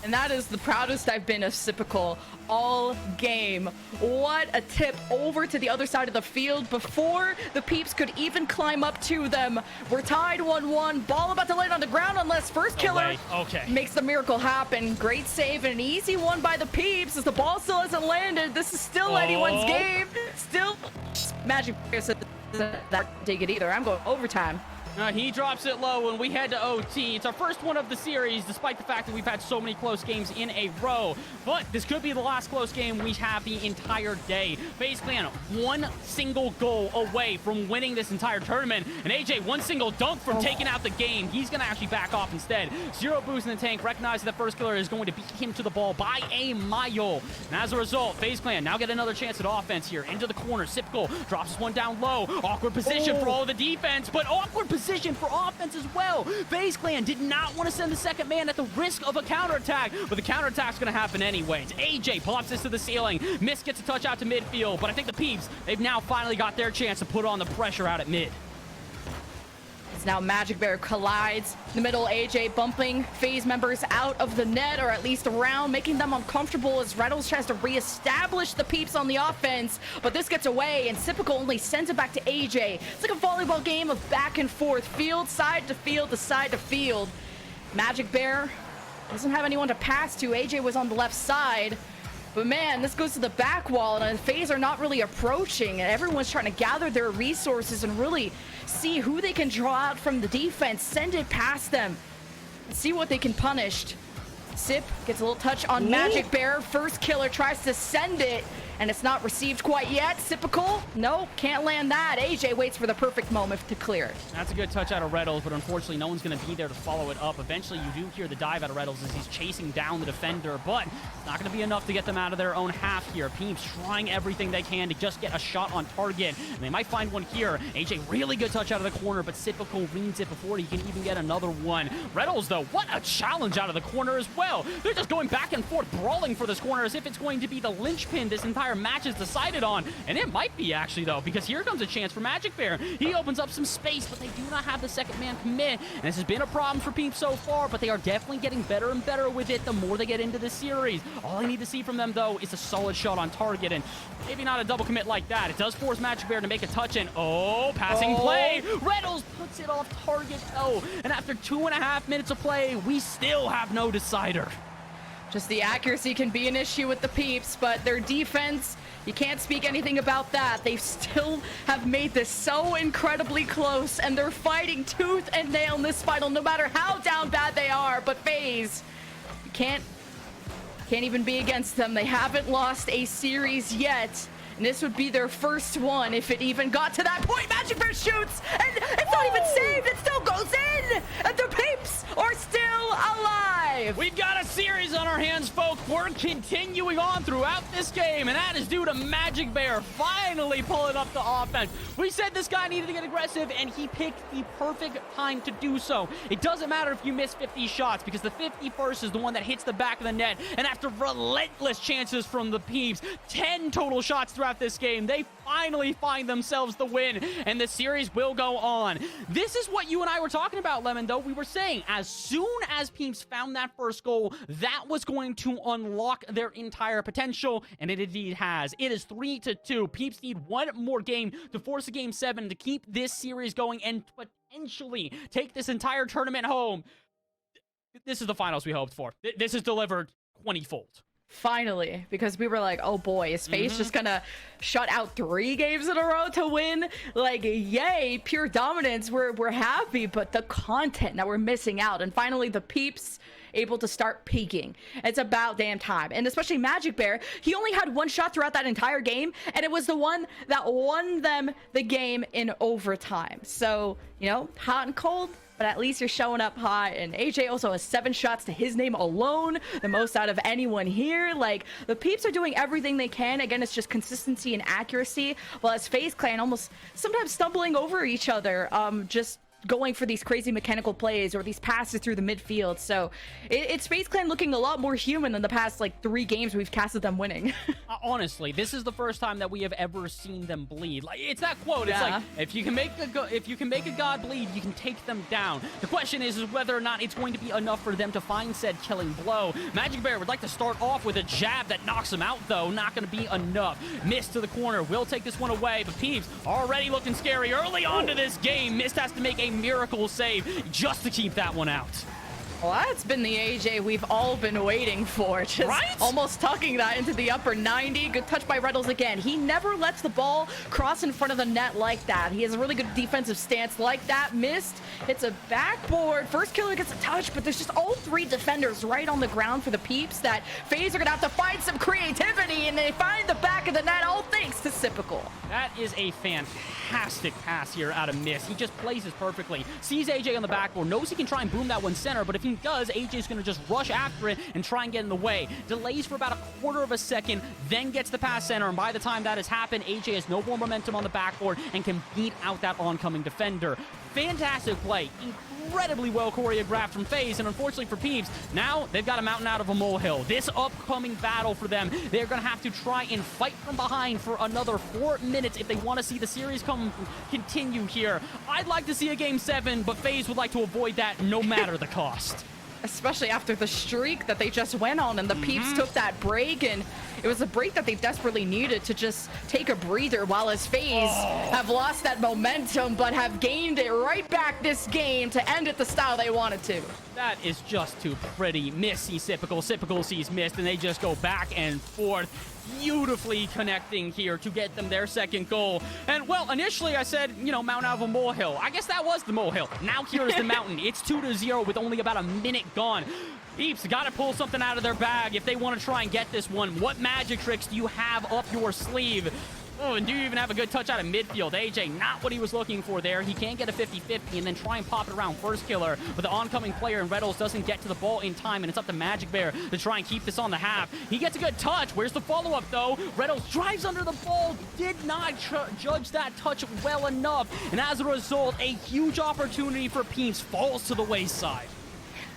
And that is the proudest I've been of Typical all game. What a tip over to the other side of the field before the Peeps could even climb up to them. We're tied 1-1. Ball about to land on the ground unless first killer makes the miracle happen. Great save and an easy one by the Peeps as the ball still hasn't landed. This is still anyone's game. Still Magic said that take it either. I'm going overtime. He drops it low and we head to OT. It's our first one of the series, despite the fact that we've had so many close games in a row. But this could be the last close game we have the entire day. FaZe Clan, one single goal away from winning this entire tournament. And AJ, one single dunk from taking out the game. He's going to actually back off instead. 0 boost in the tank, recognizing the first killer is going to beat him to the ball by a mile. And as a result, FaZe Clan now get another chance at offense here. Into the corner, Typical drops this one down low. Awkward position for all of the defense, but awkward position for offense as well. FaZe Clan did not want to send the second man at the risk of a counterattack, but the counterattack's going to happen anyways. AJ pops this to the ceiling. Mist gets a touch out to midfield, but I think the Peeps, they've now finally got their chance to put on the pressure out at mid. Now Magic Bear collides in the middle. AJ bumping FaZe members out of the net, or at least around, making them uncomfortable as Reynolds tries to reestablish the Peeps on the offense. But this gets away, and Typical only sends it back to AJ. It's like a volleyball game of back and forth, field side to field to side to field. Magic Bear doesn't have anyone to pass to. AJ was on the left side. But man, this goes to the back wall, and FaZe are not really approaching, and everyone's trying to gather their resources and really see who they can draw out from the defense, send it past them, and see what they can punish. Sip gets a little touch on Magic Bear. First killer tries to send it, and it's not received quite yet. Typical, nope, can't land that. AJ waits for the perfect moment to clear it. That's a good touch out of Reynolds, but unfortunately no one's going to be there to follow it up. Eventually you do hear the dive out of Reynolds as he's chasing down the defender, but it's not going to be enough to get them out of their own half here. Peeps trying everything they can to just get a shot on target, and they might find one here. AJ, really good touch out of the corner, but Typical reads it before he can even get another one. Reynolds, though, what a challenge out of the corner as well. They're just going back and forth, brawling for this corner as if it's going to be the linchpin this entire match is decided on. And it might be, actually, though, because here comes a chance for Magic Bear. He opens up some space, but they do not have the second man commit. And this has been a problem for Peeps so far, but they are definitely getting better and better with it the more they get into this series. All I need to see from them, though, is a solid shot on target, and maybe not a double commit like that. It does force Magic Bear to make a touch, and passing play. Reynolds puts it off target, though. And after 2.5 minutes of play, we still have no decider. Just the accuracy can be an issue with the Peeps, but their defense, you can't speak anything about that. They still have made this so incredibly close, and they're fighting tooth and nail in this final, no matter how down bad they are. But Faze, you can't even be against them. They haven't lost a series yet, and this would be their first one if it even got to that point. Magic Bear shoots, and it's not even saved. It still goes in, and the Peeps are still alive. We've got a series on our hands, folks. We're continuing on throughout this game, and that is due to Magic Bear finally pulling up the offense. We said this guy needed to get aggressive, and he picked the perfect time to do so. It doesn't matter if you miss 50 shots, because the 51st is the one that hits the back of the net, and after relentless chances from the Peeps, 10 total shots throughout this game, they finally find themselves the win, and the series will go on. This is what you and I were talking about, Lemon, though. We were saying as soon as Peeps found that first goal, that was going to unlock their entire potential, and it indeed has. It is 3-2. Peeps need one more game to force a game 7 to keep this series going and potentially take this entire tournament home. This is the finals we hoped for. This is delivered 20-fold. Finally, because we were like, oh boy, is Faze just gonna shut out 3 games in a row to win? Like, yay, pure dominance, we're happy, but the content that we're missing out. And finally, the Peeps able to start peaking. It's about damn time. And especially Magic Bear, he only had 1 shot throughout that entire game, and it was the one that won them the game in overtime. So, you know, hot and cold, but at least you're showing up hot. And AJ also has 7 shots to his name alone, the most out of anyone here. Like, the Peeps are doing everything they can. Again, it's just consistency and accuracy, while as Faze Clan almost sometimes stumbling over each other, just going for these crazy mechanical plays or these passes through the midfield. So it's Faze Clan looking a lot more human than the past like 3 games we've casted them winning. Honestly, this is the first time that we have ever seen them bleed. Like, it's that quote. Yeah. It's like, if you can make a god bleed, you can take them down. The question is whether or not it's going to be enough for them to find said killing blow. Magic Bear would like to start off with a jab that knocks him out, though. Not going to be enough. Miss to the corner. Will take this one away, but Peeps already looking scary early on to this game. Mist has to make a miracle save just to keep that one out. Well, that's been the AJ we've all been waiting for. Just almost tucking that into the upper 90. Good touch by Reynolds again. He never lets the ball cross in front of the net like that. He has a really good defensive stance like that. Missed. Hits a backboard. First killer gets a touch, but there's just all 3 defenders right on the ground for the Peeps that Faze are going to have to find some creativity, and they find the back of the net, all thanks to Typical. That is a fantastic pass here out of Mist. He just plays this perfectly. Sees AJ on the backboard. Knows he can try and boom that one center, but if he does, AJ's going to just rush after it and try and get in the way. Delays for about 1/4 of a second, then gets the pass center, and by the time that has happened, AJ has no more momentum on the backboard and can beat out that oncoming defender. Fantastic play. Incredibly well choreographed from Faze, and unfortunately for Peeps, now they've got a mountain out of a molehill. This upcoming battle for them, they're going to have to try and fight from behind for another 4 minutes if they want to see the series continue here. I'd like to see a game 7, but Faze would like to avoid that no matter the cost. Especially after the streak that they just went on, and the Peeps took that break, and it was a break that they desperately needed to just take a breather, while as Faze have lost that momentum but have gained it right back this game to end it the style they wanted to. That is just too pretty. Miss sees Typical, Typical sees Mist, and they just go back and forth, beautifully connecting here to get them their second goal. And, well, initially I said, you know, mountain out of a molehill. I guess that was the molehill. Now here is the mountain. It's 2-0 with only about a minute gone. Peeps got to pull something out of their bag if they want to try and get this one. What magic tricks do you have up your sleeve? Oh, and do you even have a good touch out of midfield? AJ, not what he was looking for there. He can get a 50-50 and then try and pop it around first killer, but the oncoming player in Reynolds doesn't get to the ball in time, and it's up to Magic Bear to try and keep this on the half. He gets a good touch. Where's the follow-up, though? Reynolds drives under the ball, did not judge that touch well enough, and as a result, a huge opportunity for Peeps falls to the wayside.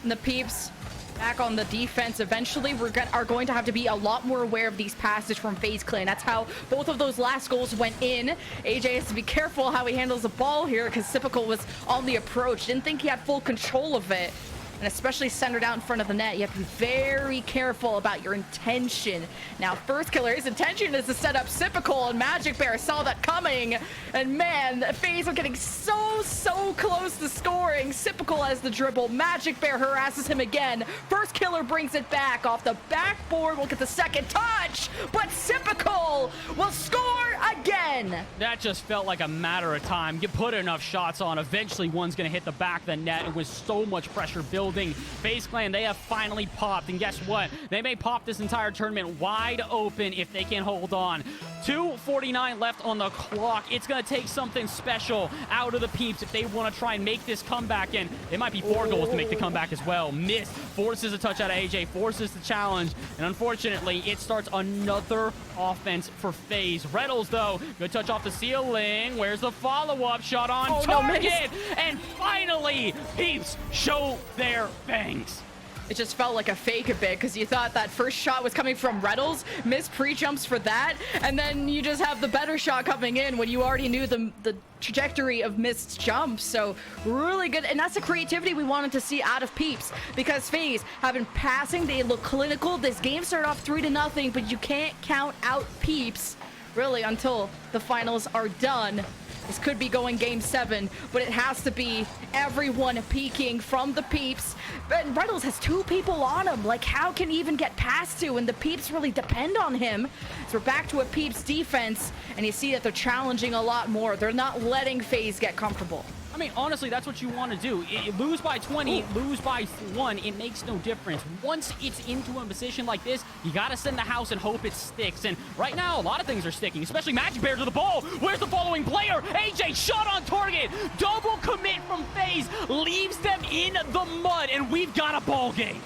And the Peeps back on the defense eventually are going to have to be a lot more aware of these passes from Faze Clan. That's how both of those last goals went in. AJ has to be careful how he handles the ball here because Typical was on the approach. Didn't think he had full control of it. And especially centered out in front of the net, you have to be very careful about your intention. Now, first killer, his intention is to set up Typical, and Magic Bear saw that coming. And man, Faze are getting so close to scoring. Typical has the dribble. Magic Bear harasses him again. First killer brings it back off the backboard. We'll get the second touch, but Typical will score again. That just felt like a matter of time. You put enough shots on, eventually one's going to hit the back of the net, and with so much pressure building, Faze Clan, they have finally popped, and guess what? They may pop this entire tournament wide open if they can hold on. 2:49 left on the clock. It's going to take something special out of the Peeps if they want to try and make this comeback, and it might be 4 goals to make the comeback as well. Missed, forces a touch out of AJ, forces the challenge, and unfortunately, it starts another offense for Faze. Reynolds, though, good touch off the ceiling. Where's the follow-up shot on target? And finally, Peeps show their fangs. It just felt like a fake a bit because you thought that first shot was coming from Reynolds, missed pre-jumps for that, and then you just have the better shot coming in when you already knew the trajectory of missed jumps. So really good, and that's the creativity we wanted to see out of Peeps because Faze have been passing, they look clinical. This game started off 3-0, but you can't count out Peeps really until the finals are done. This could be going game 7, but it has to be everyone peeking from the Peeps. And Reynolds has 2 people on him. Like, how can he even get past 2? And the Peeps really depend on him. So we're back to a Peeps defense, and you see that they're challenging a lot more. They're not letting Faze get comfortable. I mean, honestly, that's what you want to do. Lose by 20, lose by 1, it makes no difference. Once it's into a position like this, you got to send the house and hope it sticks. And right now, a lot of things are sticking, especially Magic Bear to the ball. Where's the following player? AJ, shot on target. Double commit from Faze, leaves them in the mud, and we've got a ball game.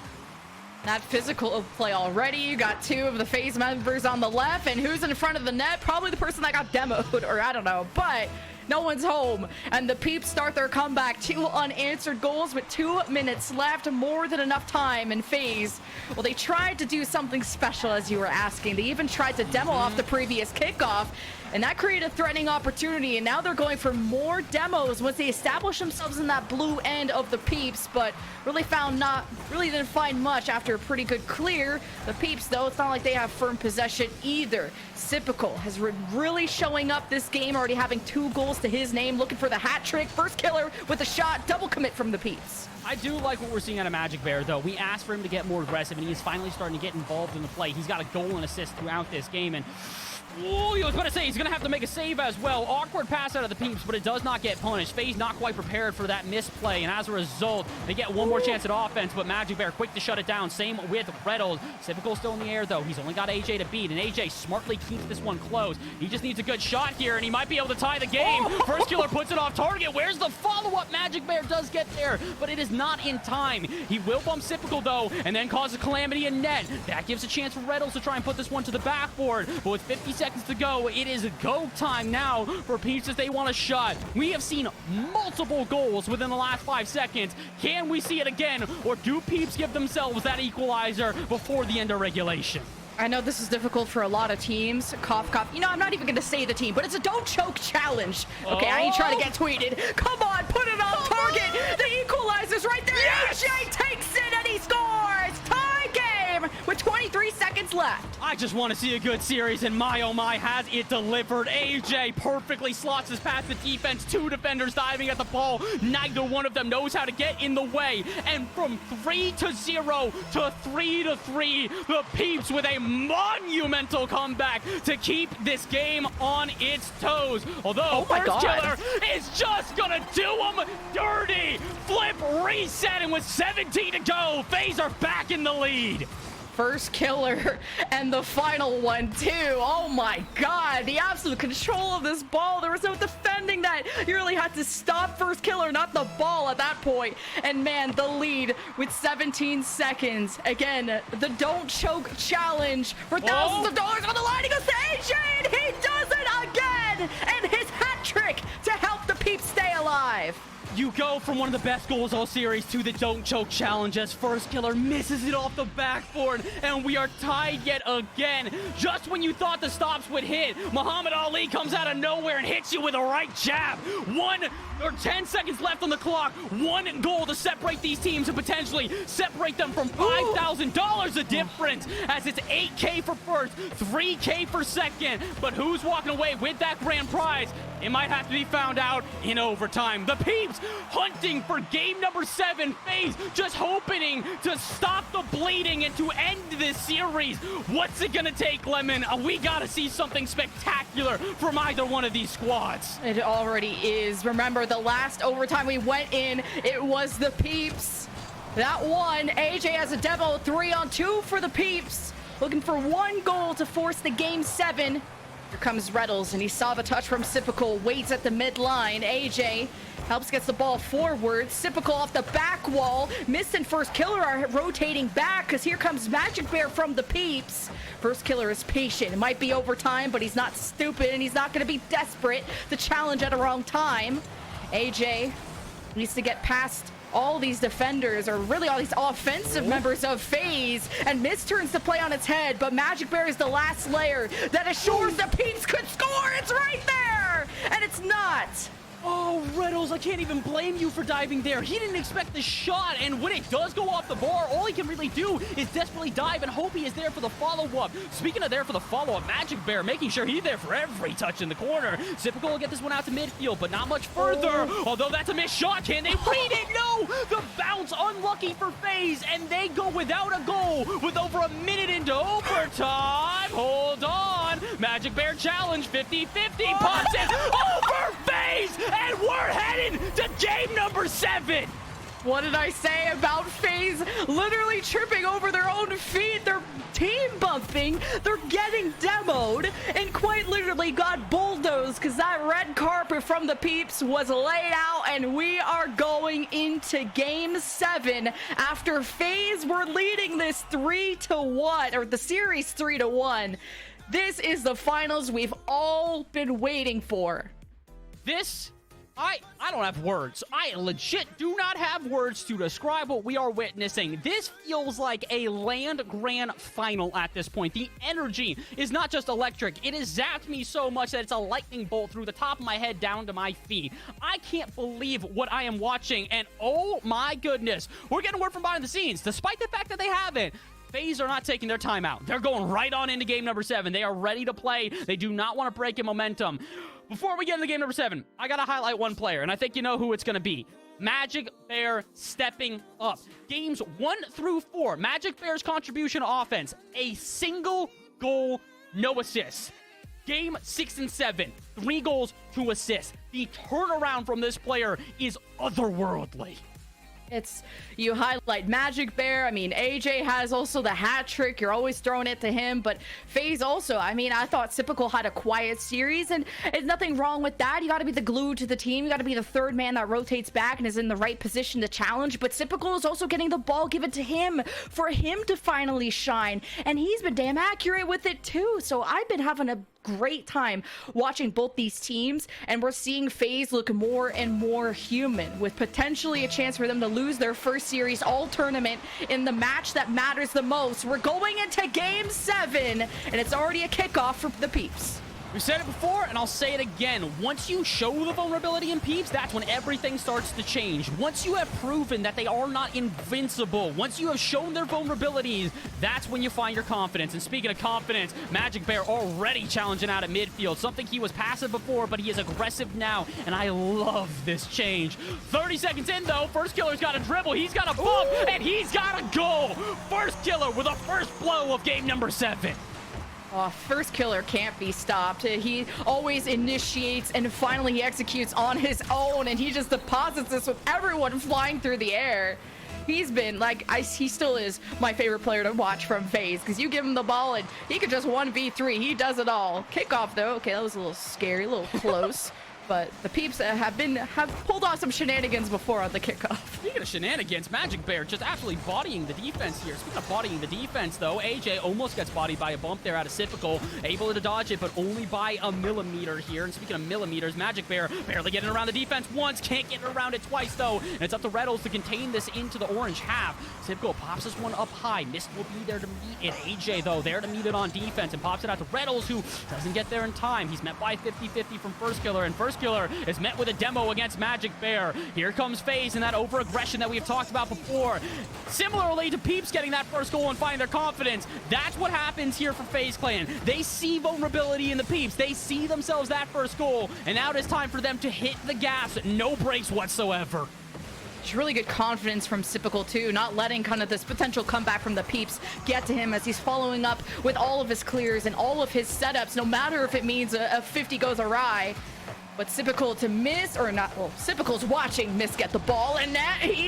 That physical play already. You got 2 of the Faze members on the left, and who's in front of the net? Probably the person that got demoed, or I don't know, but no one's home. And the Peeps start their comeback. 2 unanswered goals with 2 minutes left, more than enough time. And Faze, well, they tried to do something special, as you were asking. They even tried to demo off the previous kickoff, and that created a threatening opportunity. And now they're going for more demos once they establish themselves in that blue end of the Peeps, but really didn't find much after a pretty good clear. The Peeps, though, it's not like they have firm possession either. Typical has been really showing up this game, already having 2 goals to his name, looking for the hat trick. First killer with a shot, double commit from the Peeps. I do like what we're seeing out of Magic Bear, though. We asked for him to get more aggressive, and he is finally starting to get involved in the play. He's got a goal and assist throughout this game, and oh, I was about to say, he's going to have to make a save as well. Awkward pass out of the Peeps, but it does not get punished. Faze not quite prepared for that misplay, and as a result, they get one more chance at offense, but Magic Bear quick to shut it down. Same with Reynolds. Typical still in the air, though. He's only got AJ to beat, and AJ smartly keeps this one close. He just needs a good shot here, and he might be able to tie the game. First killer puts it off target. Where's the follow-up? Magic Bear does get there, but it is not in time. He will bump Typical, though, and then cause a calamity in net. That gives a chance for Reynolds to try and put this one to the backboard, but with 50 seconds to go, it is go time now for Peeps as they want a shot. We have seen multiple goals within the last 5 seconds. Can we see it again, or do Peeps give themselves that equalizer before the end of regulation? I know this is difficult for a lot of teams. Cough, cough. You know, I'm not even going to say the team, but it's a don't choke challenge. Okay, I ain't trying to get tweeted. Come on, put it on target. The equalizer's right there. Yes! AJ takes it and he scores. Tie game with 23 seconds left. I just want to see a good series, and my oh my, has it delivered. AJ perfectly slots his past the defense. 2 defenders diving at the ball. Neither one of them knows how to get in the way. And from 3-0 to 3-3, the Peeps with a monumental comeback to keep this game on its toes. Although First Killer is just gonna do them dirty. Flip, reset, and with 17 to go, Faze are back in the lead. First Killer and the final one too. Oh my god, the absolute control of this ball. There was no defending that. You really had to stop First Killer, not the ball at that point. And man, the lead with 17 seconds. Again, the don't choke challenge for thousands of dollars on the line. He goes to AJ and he does it again. And his hat trick to help the Peeps stay alive. You go from one of the best goals all series to the don't choke challenge as First Killer misses it off the backboard, and we are tied yet again. Just when you thought the stops would hit, Muhammad Ali comes out of nowhere and hits you with a right jab. 10 seconds left on the clock. One goal to separate these teams and potentially separate them from $5,000 a difference, as it's 8K for first, 3K for second. But who's walking away with that grand prize? It might have to be found out in overtime. The Peeps hunting for game number 7. Faze just hoping to stop the bleeding and to end this series. What's it gonna take, Lemon? We gotta see something spectacular from either one of these squads. It already is. Remember, the last overtime we went in, it was the Peeps that won. AJ has a demo 3-on-2 for the Peeps, looking for 1 goal to force the game 7. Here comes Reddles, and he saw the touch from Sipical, waits at the mid-line. AJ helps, gets the ball forward. Sipical off the back wall. Mist and First Killer are rotating back, because here comes Magic Bear from the Peeps. First Killer is patient. It might be overtime, but he's not stupid, and he's not going to be desperate to challenge at a wrong time. AJ needs to get past all these defenders, or really all these offensive members of Faze, and Mist turns the play on its head, but Magic Bear is the last layer that assures the Peeps could score. It's right there, and it's not. Oh, Reynolds, I can't even blame you for diving there. He didn't expect the shot, and when it does go off the bar, all he can really do is desperately dive and hope he is there for the follow-up. Speaking of there for the follow-up, Magic Bear making sure he's there for every touch in the corner. Zipical will get this one out to midfield, but not much further. Although that's a missed shot. Can they read it? No! The bounce unlucky for Faze, and they go without a goal with over a minute into overtime. Hold on. Magic Bear challenge, 50-50, pots it over Faze, and we're heading to game number 7. What did I say about Faze literally tripping over their own feet? They're team bumping, they're getting demoed, and quite literally got bulldozed, because that red carpet from the Peeps was laid out, and we are going into game 7 after Faze were leading this 3-1, or the series 3-1. This is the finals we've all been waiting for. This, I don't have words. I legit do not have words to describe what we are witnessing. This feels like a land grand final at this point. The energy is not just electric. It has zapped me so much that it's a lightning bolt through the top of my head down to my feet. I can't believe what I am watching, and oh my goodness, we're getting word from behind the scenes. Despite the fact that they haven't, Faze are not taking their time out. They're going right on into game number 7. They are ready to play. They do not want to break in momentum. Before we get into game number 7, I got to highlight one player, and I think you know who it's going to be. Magic Bear stepping up. Games 1-4, Magic Bear's contribution offense, a single goal, no assists. Game 6 and 7, 3 goals, 2 assists. The turnaround from this player is otherworldly. It's, you highlight Magic Bear. I mean, AJ has also the hat trick. You're always throwing it to him. But Faze also, I mean, I thought Sipical had a quiet series, and there's nothing wrong with that. You got to be the glue to the team. You got to be the third man that rotates back and is in the right position to challenge. But Sipical is also getting the ball given to him for him to finally shine. And he's been damn accurate with it too. So I've been having a great time watching both these teams, and we're seeing Faze look more and more human, with potentially a chance for them to lose their first series all tournament in the match that matters the most. We're going into game 7, and it's already a kickoff for the Peeps. We've said it before, and I'll say it again. Once you show the vulnerability in Peeps, that's when everything starts to change. Once you have proven that they are not invincible, once you have shown their vulnerabilities, that's when you find your confidence. And speaking of confidence, Magic Bear already challenging out at midfield. Something he was passive before, but he is aggressive now, and I love this change. 30 seconds in, though. First killer's got a dribble. He's got a bump, and he's got a goal. First killer with a first blow of game number 7. Oh, first killer can't be stopped. He always initiates and finally he executes on his own, and he just deposits this with everyone flying through the air. He's been like, he still is my favorite player to watch from Faze, because you give him the ball and he could just 1v3. He does it all. Kickoff though, okay, that was a little scary, a little close. But the Peeps have pulled off some shenanigans before on the kickoff. Speaking of shenanigans, Magic Bear just absolutely bodying the defense here. Speaking of bodying the defense, though, AJ almost gets bodied by a bump there out of Typical. Able to dodge it, but only by a millimeter here. And speaking of millimeters, Magic Bear barely getting around the defense once. Can't get around it twice, though. And it's up to Reddles to contain this into the orange half. Typical pops this one up high. Mist will be there to meet it. AJ, though, there to meet it on defense and pops it out to Reddles, who doesn't get there in time. He's met by 50-50 from First Killer, and First Killer is met with a demo against Magic Bear. Here comes Faze and that over-aggression that we've talked about before. Similarly to Peeps getting that first goal and finding their confidence, that's what happens here for Faze Clan. They see vulnerability in the Peeps. They see themselves that first goal, and now it is time for them to hit the gas. No breaks whatsoever. It's really good confidence from Typical too, not letting kind of this potential comeback from the Peeps get to him as he's following up with all of his clears and all of his setups, no matter if it means a 50 goes awry. But Typical to miss, or not, well, Typical's watching Miss get the ball, and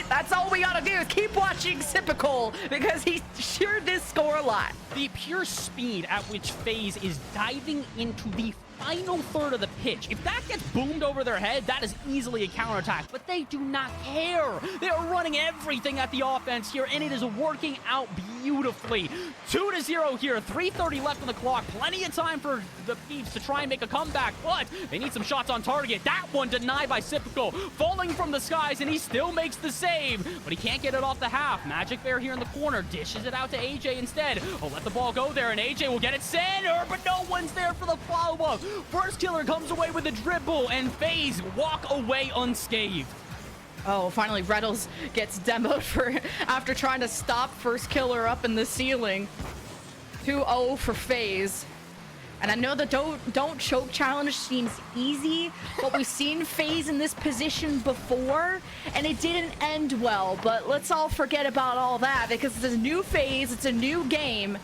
that's all we gotta do is keep watching Typical, because he sure did score a lot. The pure speed at which Faze is diving into the final third of the pitch. If that gets boomed over their head, that is easily a counterattack, but they do not care. They are running everything at the offense here, and it is working out beautifully. 2-0 here, 3:30 left on the clock. Plenty of time for the Peeps to try and make a comeback, but they need some shots on target. That one denied by Typical, falling from the skies, and he still makes the save, but he can't get it off the half. Magic Bear here in the corner dishes it out to AJ instead. Oh, let the ball go there, and AJ will get it center, but no one's there for the follow-up. First Killer comes away with a dribble, and Faze walk away unscathed. Oh, finally Reddles gets demoed after trying to stop First Killer up in the ceiling. 2-0 for Faze. And I know the don't choke challenge seems easy, but we've seen Faze in this position before, and it didn't end well. But let's all forget about all that, because it's a new phase, it's a new game,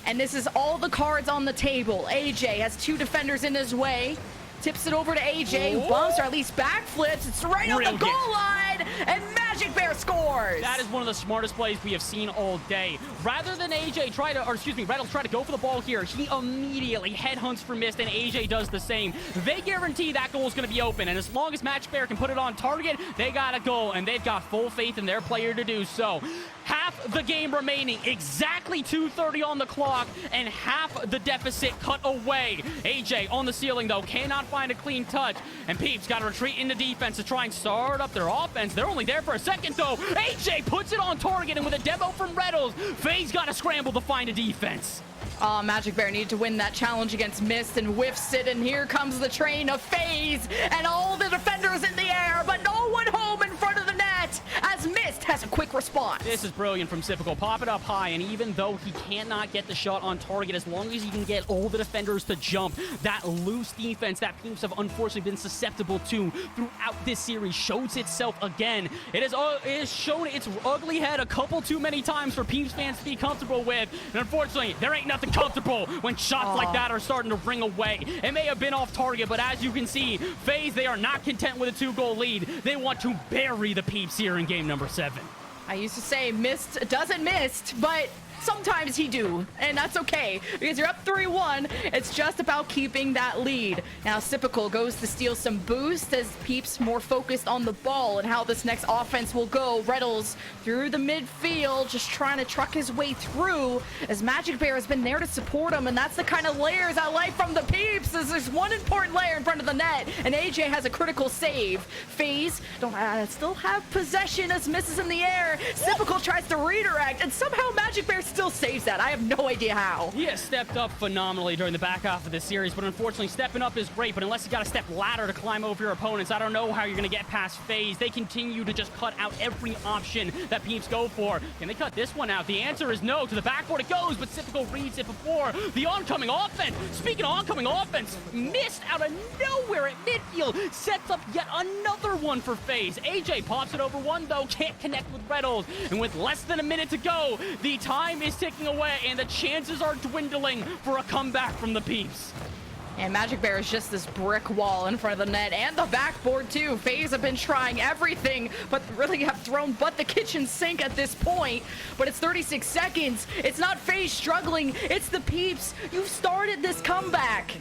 and this is all the cards on the table. AJ has 2 defenders in his way. Tips it over to AJ, bumps or at least backflips. It's right on the goal line, and Magic Bear scores. That is one of the smartest plays we have seen all day. Rather than Reddles try to go for the ball here, he immediately headhunts for Mist, and AJ does the same. They guarantee that goal is going to be open, and as long as Magic Bear can put it on target, they got a goal, and they've got full faith in their player to do so. Half the game remaining, exactly 2:30 on the clock, and half the deficit cut away. AJ on the ceiling, though, cannot find a clean touch, and Peeps got to retreat into defense to try and start up their offense. They're only there for a second, though. AJ puts it on target, and with a demo from Reddles, Faze got to scramble to find a defense. Magic Bear needed to win that challenge against Mist and whiffs it, and here comes the train of Faze, and all the defenders in the air, but no one home in front of the net as Mist has a quick response. This is brilliant from Typical. Pop it up high, and even though he cannot get the shot on target, as long as he can get all the defenders to jump, that loose defense that Peeps have unfortunately been susceptible to throughout this series shows itself again. It has shown its ugly head a couple too many times for Peeps fans to be comfortable with, and unfortunately, there ain't nothing comfortable when shots like that are starting to ring away. It may have been off target, but as you can see, Faze, they are not content with a 2-goal lead. They want to bury the Peeps here in game number 7. I used to say Mist doesn't miss, but sometimes he do, and that's okay, because you're up 3-1. It's just about keeping that lead. Now Typical goes to steal some boost as Peeps more focused on the ball and how this next offense will go. Reddles through the midfield, just trying to truck his way through, as Magic Bear has been there to support him, and that's the kind of layers I like from the Peeps. There's one important layer in front of the net, and AJ has a critical save. Faze still have possession as misses in the air. Typical tries to redirect, and somehow Magic Bear still saves that. I have no idea how. He has stepped up phenomenally during the back half of this series, but unfortunately, stepping up is great, but unless you got a step ladder to climb over your opponents, I don't know how you're going to get past Faze. They continue to just cut out every option that Peeps go for. Can they cut this one out? The answer is no. To the backboard it goes, but Sypical reads it before. The oncoming offense, speaking of oncoming offense, missed out of nowhere at midfield, sets up yet another one for Faze. AJ pops it over one, though, can't connect with Reynolds, and with less than a minute to go, the time is ticking away, and the chances are dwindling for a comeback from the Peeps. And Magic Bear is just this brick wall in front of the net and the backboard too. Faze have been trying everything, but really have thrown but the kitchen sink at this point. But it's 36 seconds. It's not Faze struggling, it's the Peeps. You've started this comeback.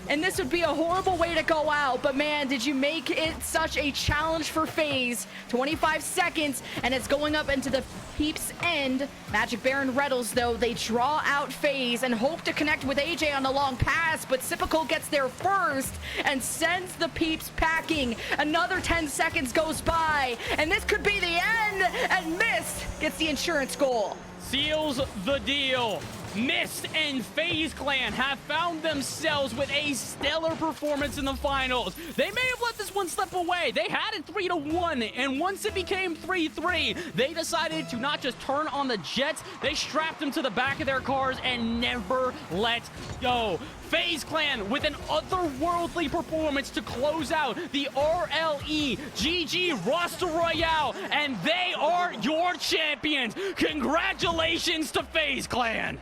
And this would be a horrible way to go out, but man, did you make it such a challenge for Faze. 25 seconds, and it's going up into the Peeps' end. Magic Bear and Reddles, though, they draw out Faze and hope to connect with AJ on the long pass, but Sypical gets there first and sends the Peeps packing. Another 10 seconds goes by, and this could be the end, and Mist gets the insurance goal. Seals the deal. Mist and Faze Clan have found themselves with a stellar performance in the finals. They may have let this one slip away. They had it 3-1, and once it became 3-3, they decided to not just turn on the Jets, they strapped them to the back of their cars and never let go. Faze Clan with an otherworldly performance to close out the RLE GG roster Royale, and they are your champions. Congratulations to Faze Clan.